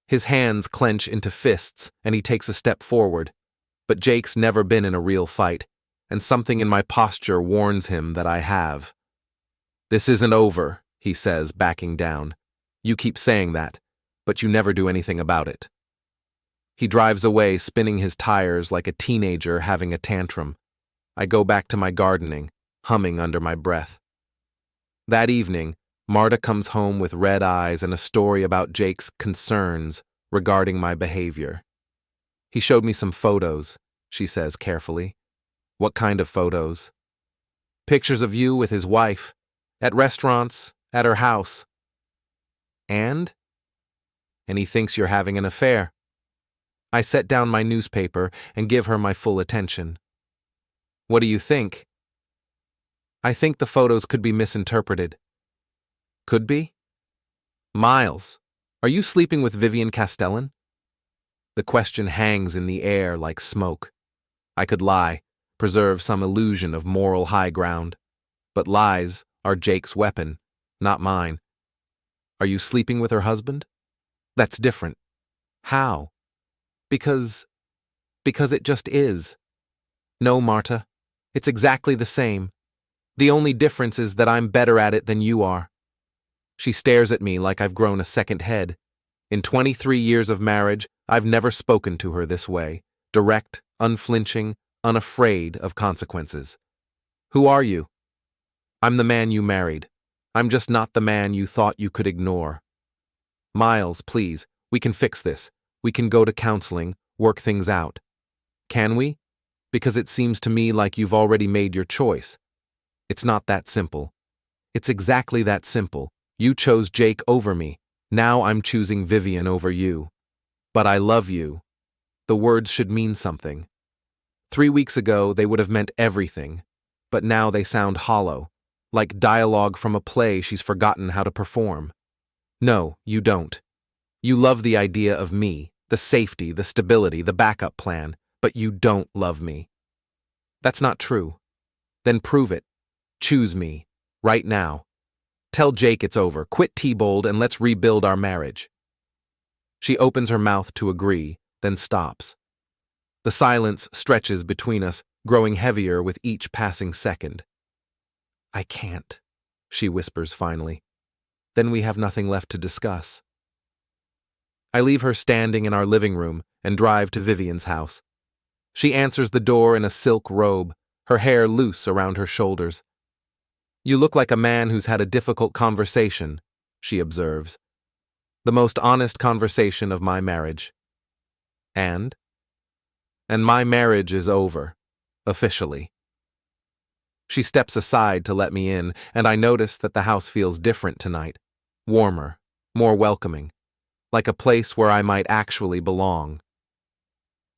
[SPEAKER 1] His hands clench into fists, and he takes a step forward. But Jake's never been in a real fight, and something in my posture warns him that I have. This isn't over, he says, backing down. You keep saying that, but you never do anything about it. He drives away, spinning his tires like a teenager having a tantrum. I go back to my gardening, humming under my breath. That evening, Marta comes home with red eyes and a story about Jake's concerns regarding my behavior. He showed me some photos, she says carefully. What kind of photos? Pictures of you with his wife, at restaurants, at her house. And he thinks you're having an affair. I set down my newspaper and give her my full attention. What do you think? I think the photos could be misinterpreted. Could be? Miles, are you sleeping with Vivian Castellan? The question hangs in the air like smoke. I could lie, preserve some illusion of moral high ground. But lies are Jake's weapon, not mine. Are you sleeping with her husband? That's different. How? Because it just is. No, Marta, it's exactly the same. The only difference is that I'm better at it than you are. She stares at me like I've grown a second head. In 23 years of marriage, I've never spoken to her this way, direct, unflinching, unafraid of consequences. Who are you? I'm the man you married. I'm just not the man you thought you could ignore. Miles, please, we can fix this. We can go to counseling, work things out. Can we? Because it seems to me like you've already made your choice. It's not that simple. It's exactly that simple. You chose Jake over me. Now I'm choosing Vivian over you. But I love you. The words should mean something. 3 weeks ago, they would have meant everything. But now they sound hollow, like dialogue from a play she's forgotten how to perform. No, you don't. You love the idea of me, the safety, the stability, the backup plan, but you don't love me. That's not true. Then prove it. Choose me, right now. Tell Jake it's over, quit T-Bold, and let's rebuild our marriage. She opens her mouth to agree, then stops. The silence stretches between us, growing heavier with each passing second. I can't, she whispers finally. Then we have nothing left to discuss. I leave her standing in our living room and drive to Vivian's house. She answers the door in a silk robe, her hair loose around her shoulders. "You look like a man who's had a difficult conversation," she observes. "The most honest conversation of my marriage." And my marriage is over, officially. She steps aside to let me in, and I notice that the house feels different tonight. Warmer, more welcoming, like a place where I might actually belong.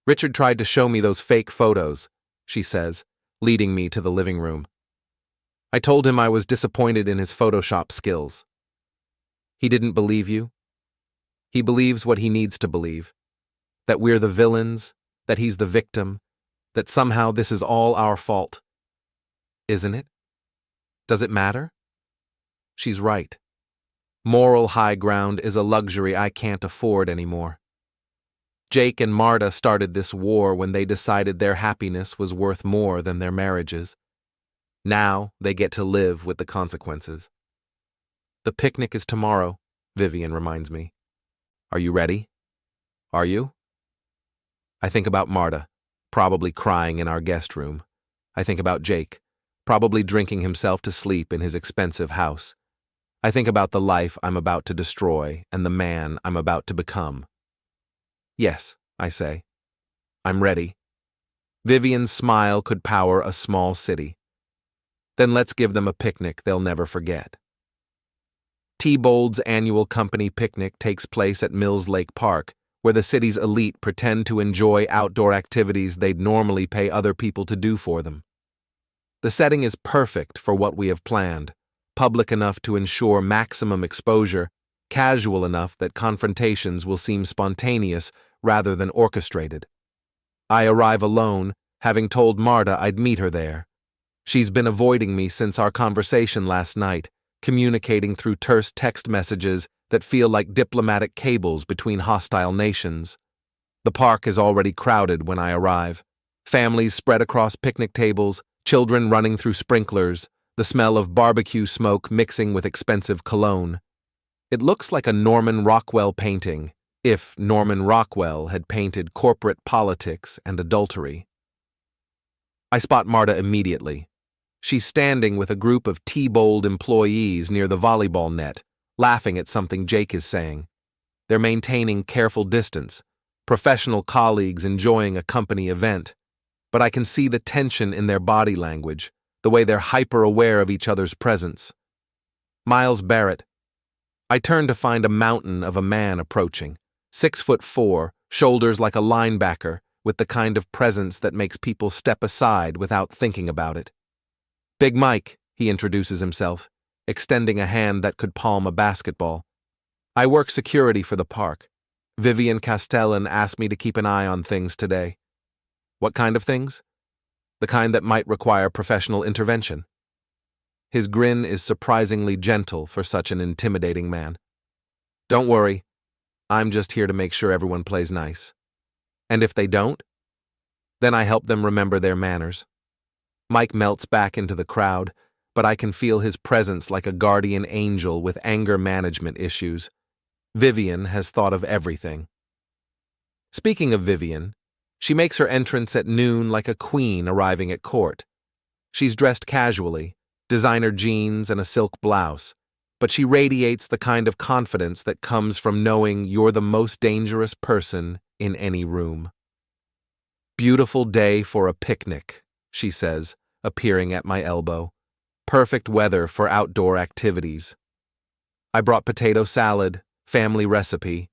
[SPEAKER 1] "Richard tried to show me those fake photos," she says, leading me to the living room. "I told him I was disappointed in his Photoshop skills." "He didn't believe you?" "He believes what he needs to believe. That we're the villains, that he's the victim, that somehow this is all our fault." "Isn't it? Does it matter?" She's right. Moral high ground is a luxury I can't afford anymore. Jake and Marta started this war when they decided their happiness was worth more than their marriages. Now they get to live with the consequences. "The picnic is tomorrow," Vivian reminds me. "Are you ready?" "Are you?" I think about Marta, probably crying in our guest room. I think about Jake, probably drinking himself to sleep in his expensive house. I think about the life I'm about to destroy and the man I'm about to become. "Yes," I say. "I'm ready." Vivian's smile could power a small city. Then let's give them a picnic they'll never forget. T-Bold's annual company picnic takes place at Mills Lake Park, where the city's elite pretend to enjoy outdoor activities they'd normally pay other people to do for them. The setting is perfect for what we have planned, public enough to ensure maximum exposure, casual enough that confrontations will seem spontaneous rather than orchestrated. I arrive alone, having told Marta I'd meet her there. She's been avoiding me since our conversation last night, communicating through terse text messages that feel like diplomatic cables between hostile nations. The park is already crowded when I arrive. Families spread across picnic tables, children running through sprinklers, the smell of barbecue smoke mixing with expensive cologne. It looks like a Norman Rockwell painting, if Norman Rockwell had painted corporate politics and adultery. I spot Marta immediately. She's standing with a group of T-Bold employees near the volleyball net, laughing at something Jake is saying. They're maintaining careful distance, professional colleagues enjoying a company event. But I can see the tension in their body language, the way they're hyper-aware of each other's presence. Miles Barrett. I turn to find a mountain of a man approaching, 6'4", shoulders like a linebacker, with the kind of presence that makes people step aside without thinking about it. "Big Mike," he introduces himself, extending a hand that could palm a basketball. "I work security for the park. Vivian Castellan asked me to keep an eye on things today." "What kind of things?" "The kind that might require professional intervention." His grin is surprisingly gentle for such an intimidating man. "Don't worry. I'm just here to make sure everyone plays nice. And if they don't, then I help them remember their manners." Mike melts back into the crowd, but I can feel his presence like a guardian angel with anger management issues. Vivian has thought of everything. Speaking of Vivian, she makes her entrance at noon like a queen arriving at court. She's dressed casually, designer jeans and a silk blouse, but she radiates the kind of confidence that comes from knowing you're the most dangerous person in any room. "Beautiful day for a picnic," she says, appearing at my elbow. "Perfect weather for outdoor activities. I brought potato salad, family recipe.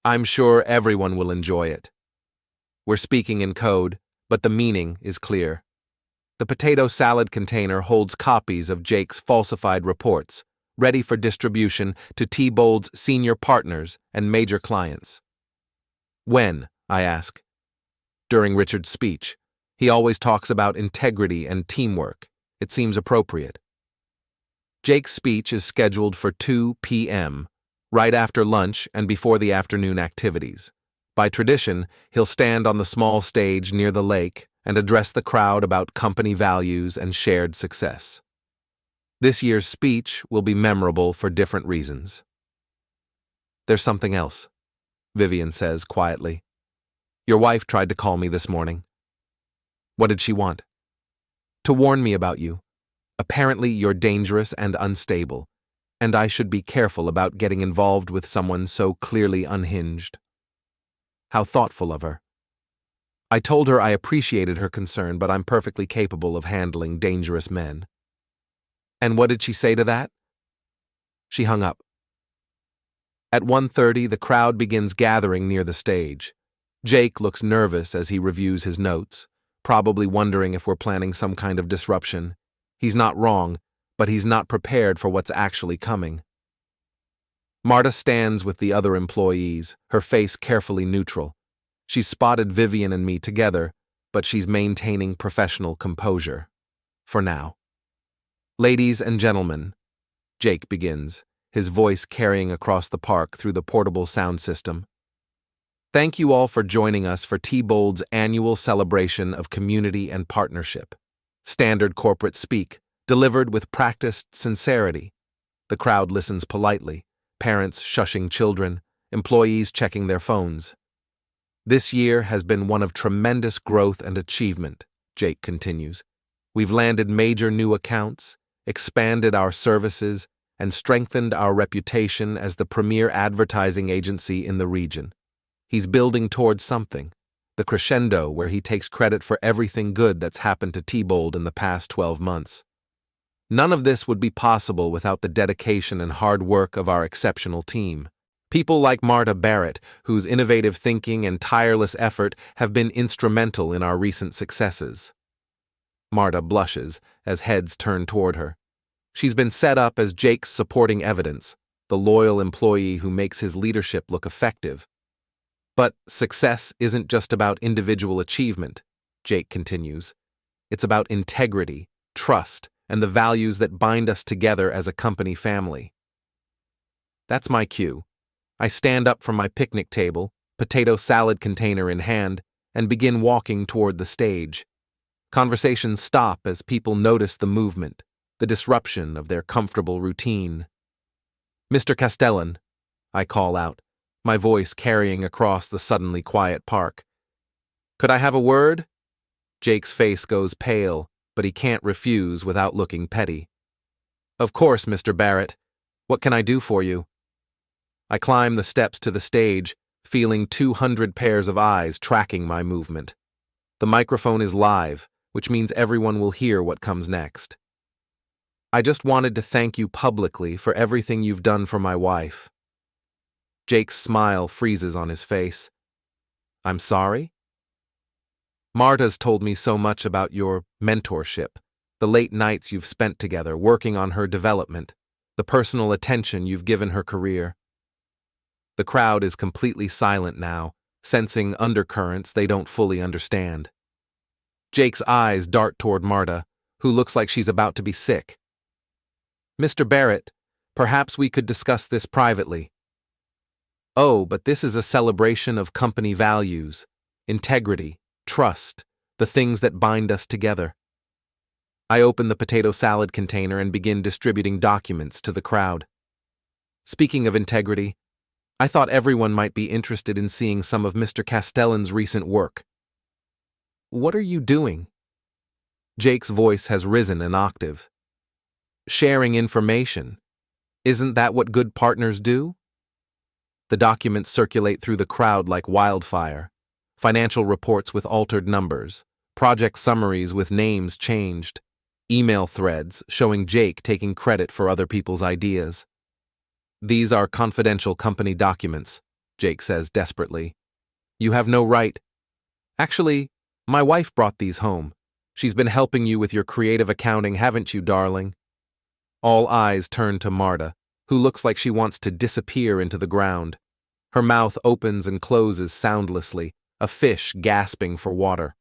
[SPEAKER 1] I'm sure everyone will enjoy it." We're speaking in code, but the meaning is clear. The potato salad container holds copies of Jake's falsified reports, ready for distribution to T-Bold's senior partners and major clients. "When?" I ask. "During Richard's speech. He always talks about integrity and teamwork. It seems appropriate." Jake's speech is scheduled for 2 p.m., right after lunch and before the afternoon activities. By tradition, he'll stand on the small stage near the lake and address the crowd about company values and shared success. This year's speech will be memorable for different reasons. "There's something else," Vivian says quietly. Your wife tried to call me this morning. What did she want? To warn me about you. Apparently you're dangerous and unstable, and I should be careful about getting involved with someone so clearly unhinged. How thoughtful of her. I told her I appreciated her concern, but I'm perfectly capable of handling dangerous men. And what did she say to that? She hung up. At 1:30, the crowd begins gathering near the stage. Jake looks nervous as he reviews his notes, probably wondering if we're planning some kind of disruption. He's not wrong, but he's not prepared for what's actually coming. Marta stands with the other employees, her face carefully neutral. She's spotted Vivian and me together, but she's maintaining professional composure. For now. Ladies and gentlemen, Jake begins, his voice carrying across the park through the portable sound system. Thank you all for joining us for T-Bold's annual celebration of community and partnership. Standard corporate speak, delivered with practiced sincerity. The crowd listens politely, parents shushing children, employees checking their phones. This year has been one of tremendous growth and achievement, Jake continues. We've landed major new accounts, expanded our services, and strengthened our reputation as the premier advertising agency in the region. He's building towards something, the crescendo where he takes credit for everything good that's happened to T-Bold in the past 12 months. None of this would be possible without the dedication and hard work of our exceptional team. People like Marta Barrett, whose innovative thinking and tireless effort have been instrumental in our recent successes. Marta blushes as heads turn toward her. She's been set up as Jake's supporting evidence, the loyal employee who makes his leadership look effective. But success isn't just about individual achievement, Jake continues. It's about integrity, trust, and the values that bind us together as a company family. That's my cue. I stand up from my picnic table, potato salad container in hand, and begin walking toward the stage. Conversations stop as people notice the movement, the disruption of their comfortable routine. Mr. Castellan, I call out, my voice carrying across the suddenly quiet park. Could I have a word? Jake's face goes pale, but he can't refuse without looking petty. Of course, Mr. Barrett. What can I do for you? I climb the steps to the stage, feeling 200 pairs of eyes tracking my movement. The microphone is live, which means everyone will hear what comes next. I just wanted to thank you publicly for everything you've done for my wife. Jake's smile freezes on his face. I'm sorry? Marta's told me so much about your mentorship, the late nights you've spent together working on her development, the personal attention you've given her career. The crowd is completely silent now, sensing undercurrents they don't fully understand. Jake's eyes dart toward Marta, who looks like she's about to be sick. Mr. Barrett, perhaps we could discuss this privately. Oh, but this is a celebration of company values, integrity, trust, the things that bind us together. I open the potato salad container and begin distributing documents to the crowd. Speaking of integrity, I thought everyone might be interested in seeing some of Mr. Castellan's recent work. What are you doing? Jake's voice has risen an octave. Sharing information. Isn't that what good partners do? The documents circulate through the crowd like wildfire. Financial reports with altered numbers, project summaries with names changed, email threads showing Jake taking credit for other people's ideas. These are confidential company documents, Jake says desperately. You have no right. Actually, my wife brought these home. She's been helping you with your creative accounting, haven't you, darling? All eyes turn to Marta, who looks like she wants to disappear into the ground. Her mouth opens and closes soundlessly, a fish gasping for water.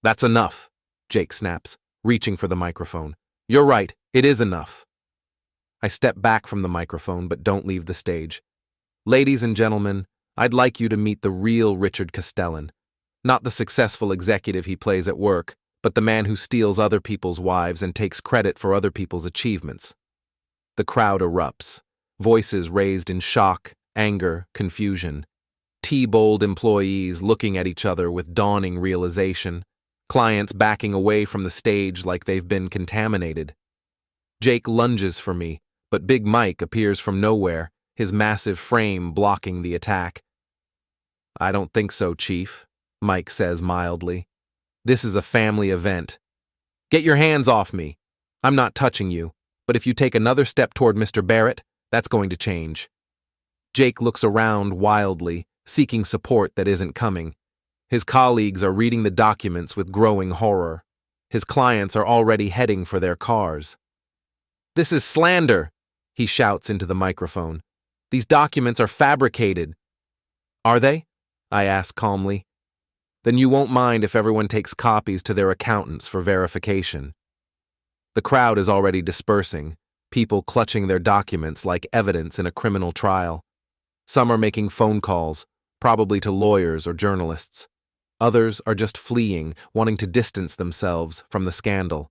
[SPEAKER 1] That's enough, Jake snaps, reaching for the microphone. You're right, it is enough. I step back from the microphone but don't leave the stage. Ladies and gentlemen, I'd like you to meet the real Richard Castellan. Not the successful executive he plays at work, but the man who steals other people's wives and takes credit for other people's achievements. The crowd erupts, voices raised in shock, anger, confusion. T-bold employees looking at each other with dawning realization, clients backing away from the stage like they've been contaminated. Jake lunges for me, but Big Mike appears from nowhere, his massive frame blocking the attack. "I don't think so, Chief," Mike says mildly. "This is a family event. Get your hands off me. I'm not touching you, but if you take another step toward Mr. Barrett, that's going to change." Jake looks around wildly, seeking support that isn't coming. His colleagues are reading the documents with growing horror. His clients are already heading for their cars. "This is slander," he shouts into the microphone. "These documents are fabricated." "Are they?" I ask calmly. "Then you won't mind if everyone takes copies to their accountants for verification." The crowd is already dispersing, people clutching their documents like evidence in a criminal trial. Some are making phone calls, probably to lawyers or journalists. Others are just fleeing, wanting to distance themselves from the scandal.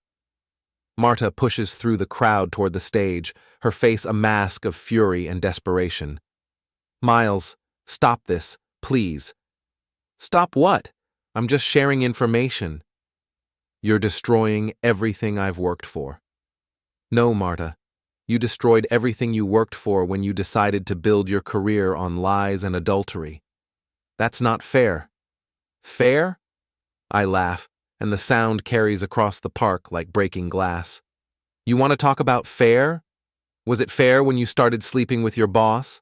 [SPEAKER 1] Marta pushes through the crowd toward the stage, her face a mask of fury and desperation. "Miles, stop this, please." "Stop what? I'm just sharing information." "You're destroying everything I've worked for." "No, Marta. You destroyed everything you worked for when you decided to build your career on lies and adultery. That's not fair." "Fair?" I laugh, and the sound carries across the park like breaking glass. "You want to talk about fair? Was it fair when you started sleeping with your boss?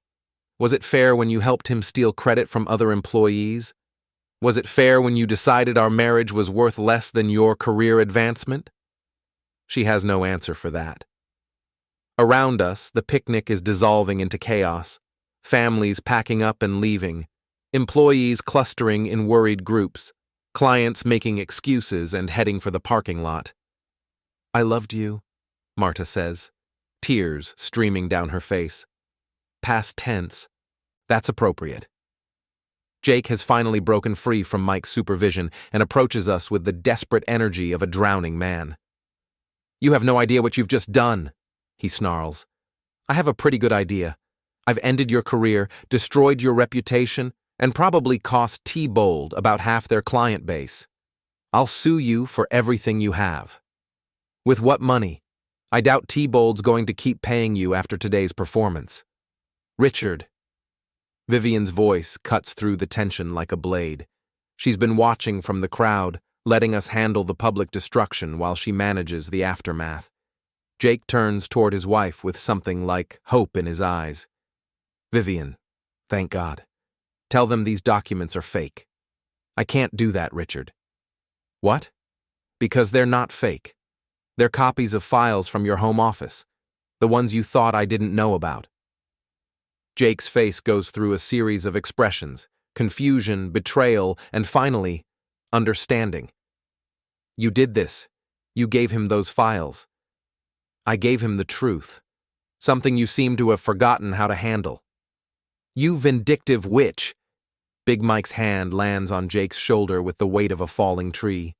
[SPEAKER 1] Was it fair when you helped him steal credit from other employees? Was it fair when you decided our marriage was worth less than your career advancement?" She has no answer for that. Around us, the picnic is dissolving into chaos, families packing up and leaving, employees clustering in worried groups, clients making excuses and heading for the parking lot. "I loved you," Marta says, tears streaming down her face. Past tense. That's appropriate. Jake has finally broken free from Mike's supervision and approaches us with the desperate energy of a drowning man. "You have no idea what you've just done," he snarls. "I have a pretty good idea. I've ended your career, destroyed your reputation, and probably cost T-Bold about half their client base. I'll sue you for everything you have." "With what money? I doubt T-Bold's going to keep paying you after today's performance." "Richard." Vivian's voice cuts through the tension like a blade. She's been watching from the crowd, letting us handle the public destruction while she manages the aftermath. Jake turns toward his wife with something like hope in his eyes. "Vivian, thank God. Tell them these documents are fake." "I can't do that, Richard." "What?" "Because they're not fake. They're copies of files from your home office, the ones you thought I didn't know about." Jake's face goes through a series of expressions: confusion, betrayal, and finally, understanding. "You did this. You gave him those files." "I gave him the truth. Something you seem to have forgotten how to handle." "You vindictive witch!" Big Mike's hand lands on Jake's shoulder with the weight of a falling tree.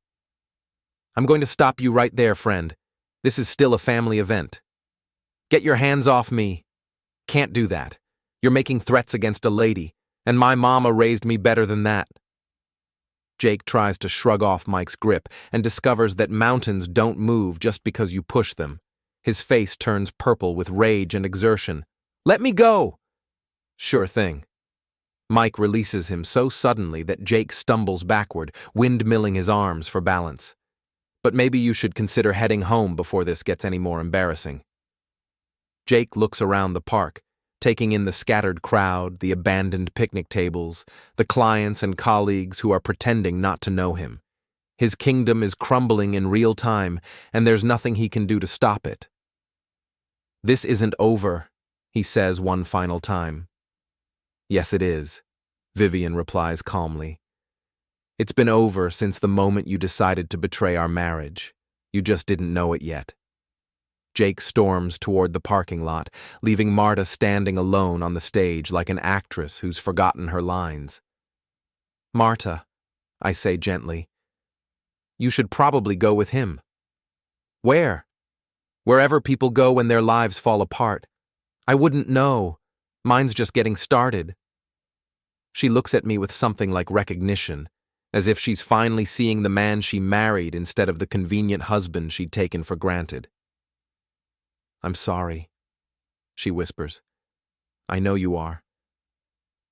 [SPEAKER 1] "I'm going to stop you right there, friend. This is still a family event." "Get your hands off me." "Can't do that. You're making threats against a lady, and my mama raised me better than that." Jake tries to shrug off Mike's grip and discovers that mountains don't move just because you push them. His face turns purple with rage and exertion. "Let me go!" "Sure thing." Mike releases him so suddenly that Jake stumbles backward, windmilling his arms for balance. "But maybe you should consider heading home before this gets any more embarrassing." Jake looks around the park, taking in the scattered crowd, the abandoned picnic tables, the clients and colleagues who are pretending not to know him. His kingdom is crumbling in real time, and there's nothing he can do to stop it. "This isn't over," he says one final time. "Yes, it is," Vivian replies calmly. "It's been over since the moment you decided to betray our marriage. You just didn't know it yet." Jake storms toward the parking lot, leaving Marta standing alone on the stage like an actress who's forgotten her lines. "Marta," I say gently, "you should probably go with him." "Where?" "Wherever people go when their lives fall apart. I wouldn't know. Mine's just getting started." She looks at me with something like recognition, as if she's finally seeing the man she married instead of the convenient husband she'd taken for granted. "I'm sorry," she whispers. "I know you are.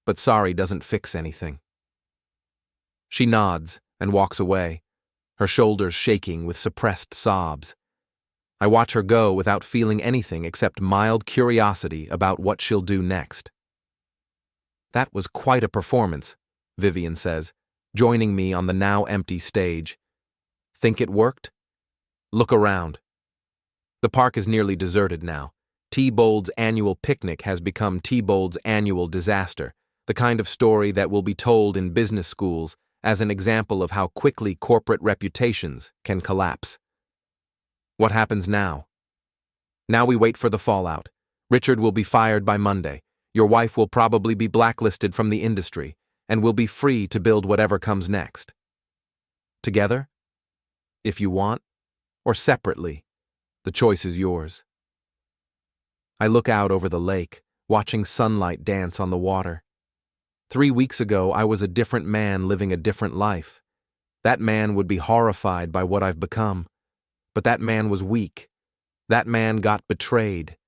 [SPEAKER 1] But sorry doesn't fix anything." She nods and walks away, her shoulders shaking with suppressed sobs. I watch her go without feeling anything except mild curiosity about what she'll do next. "That was quite a performance," Vivian says, joining me on the now empty stage. "Think it worked?" Look around. The park is nearly deserted now. T-Bold's annual picnic has become T-Bold's annual disaster, the kind of story that will be told in business schools as an example of how quickly corporate reputations can collapse. What happens now? Now we wait for the fallout. Richard will be fired by Monday. Your wife will probably be blacklisted from the industry and will be free to build whatever comes next. Together? If you want, or separately, the choice is yours. I look out over the lake, watching sunlight dance on the water. 3 weeks ago, I was a different man living a different life. That man would be horrified by what I've become. But that man was weak. That man got betrayed.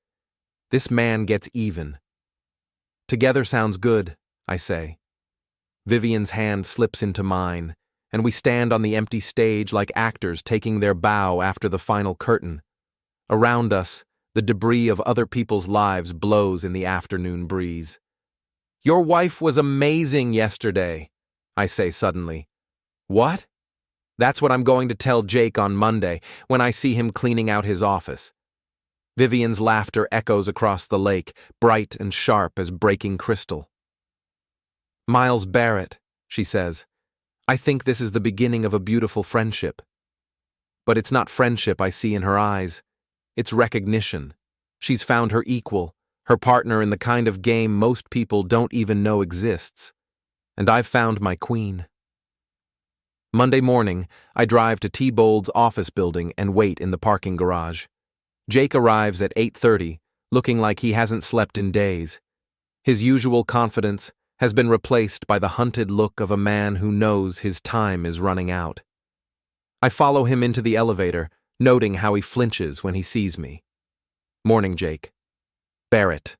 [SPEAKER 1] This man gets even. Together sounds good, I say. Vivian's hand slips into mine, and we stand on the empty stage like actors taking their bow after the final curtain. Around us, the debris of other people's lives blows in the afternoon breeze. "Your wife was amazing yesterday," I say suddenly. "What?" "That's what I'm going to tell Jake on Monday when I see him cleaning out his office." Vivian's laughter echoes across the lake, bright and sharp as breaking crystal. "Miles Barrett," she says, "I think this is the beginning of a beautiful friendship." But it's not friendship I see in her eyes. It's recognition. She's found her equal, her partner in the kind of game most people don't even know exists. And I've found my queen. Monday morning, I drive to T-Bold's office building and wait in the parking garage. Jake arrives at 8:30, looking like he hasn't slept in days. His usual confidence has been replaced by the hunted look of a man who knows his time is running out. I follow him into the elevator, noting how he flinches when he sees me. "Morning, Jake." "Barrett."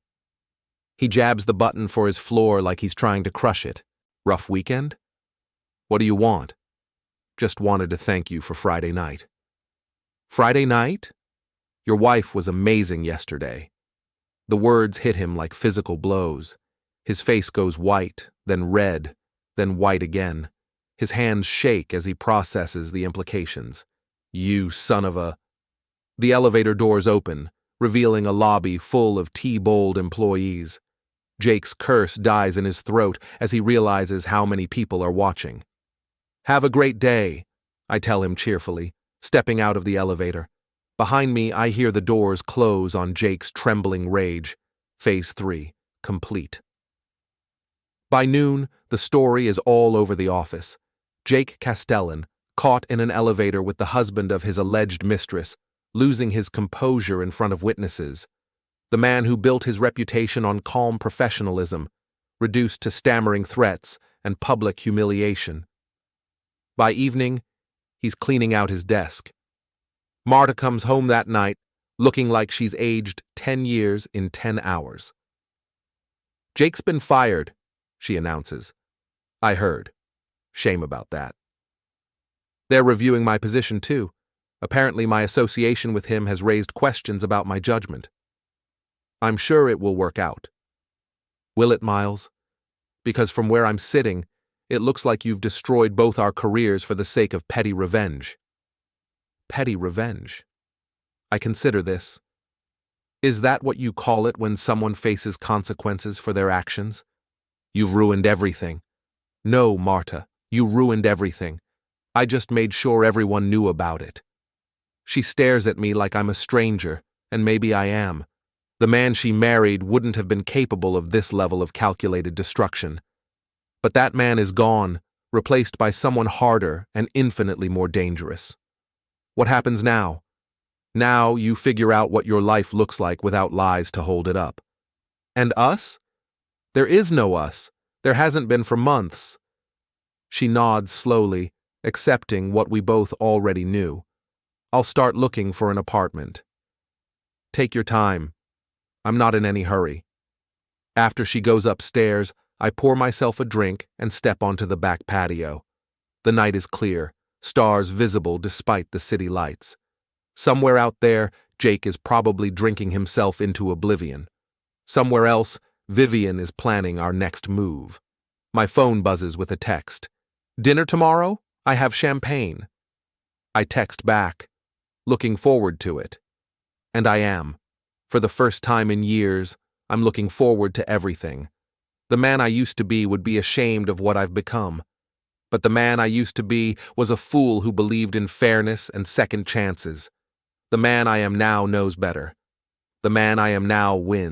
[SPEAKER 1] He jabs the button for his floor like he's trying to crush it. "Rough weekend?" "What do you want?" "Just wanted to thank you for Friday night." "Friday night? Your wife was amazing yesterday." The words hit him like physical blows. His face goes white, then red, then white again. His hands shake as he processes the implications. "You son of a..." The elevator doors open, revealing a lobby full of T-Bold employees. Jake's curse dies in his throat as he realizes how many people are watching. "Have a great day," I tell him cheerfully, stepping out of the elevator. Behind me, I hear the doors close on Jake's trembling rage. Phase 3, complete. By noon, the story is all over the office. Jake Castellan, caught in an elevator with the husband of his alleged mistress, losing his composure in front of witnesses. The man who built his reputation on calm professionalism, reduced to stammering threats and public humiliation. By evening, he's cleaning out his desk. Marta comes home that night, looking like she's aged 10 years in 10 hours. "Jake's been fired," she announces. "I heard. Shame about that." "They're reviewing my position too. Apparently my association with him has raised questions about my judgment." "I'm sure it will work out." "Will it, Miles? Because from where I'm sitting, it looks like you've destroyed both our careers for the sake of petty revenge." "Petty revenge? I consider this. Is that what you call it when someone faces consequences for their actions? You've ruined everything." "No, Marta, you ruined everything. I just made sure everyone knew about it." She stares at me like I'm a stranger, and maybe I am. The man she married wouldn't have been capable of this level of calculated destruction. But that man is gone, replaced by someone harder and infinitely more dangerous. What happens now? Now you figure out what your life looks like without lies to hold it up. And us? There is no us. There hasn't been for months. She nods slowly, accepting what we both already knew. I'll start looking for an apartment. Take your time. I'm not in any hurry. After she goes upstairs, I pour myself a drink and step onto the back patio. The night is clear, stars visible despite the city lights. Somewhere out there, Jake is probably drinking himself into oblivion. Somewhere else, Vivian is planning our next move. My phone buzzes with a text. Dinner tomorrow? I have champagne. I text back, looking forward to it. And I am. For the first time in years, I'm looking forward to everything. The man I used to be would be ashamed of what I've become. But the man I used to be was a fool who believed in fairness and second chances. The man I am now knows better. The man I am now wins.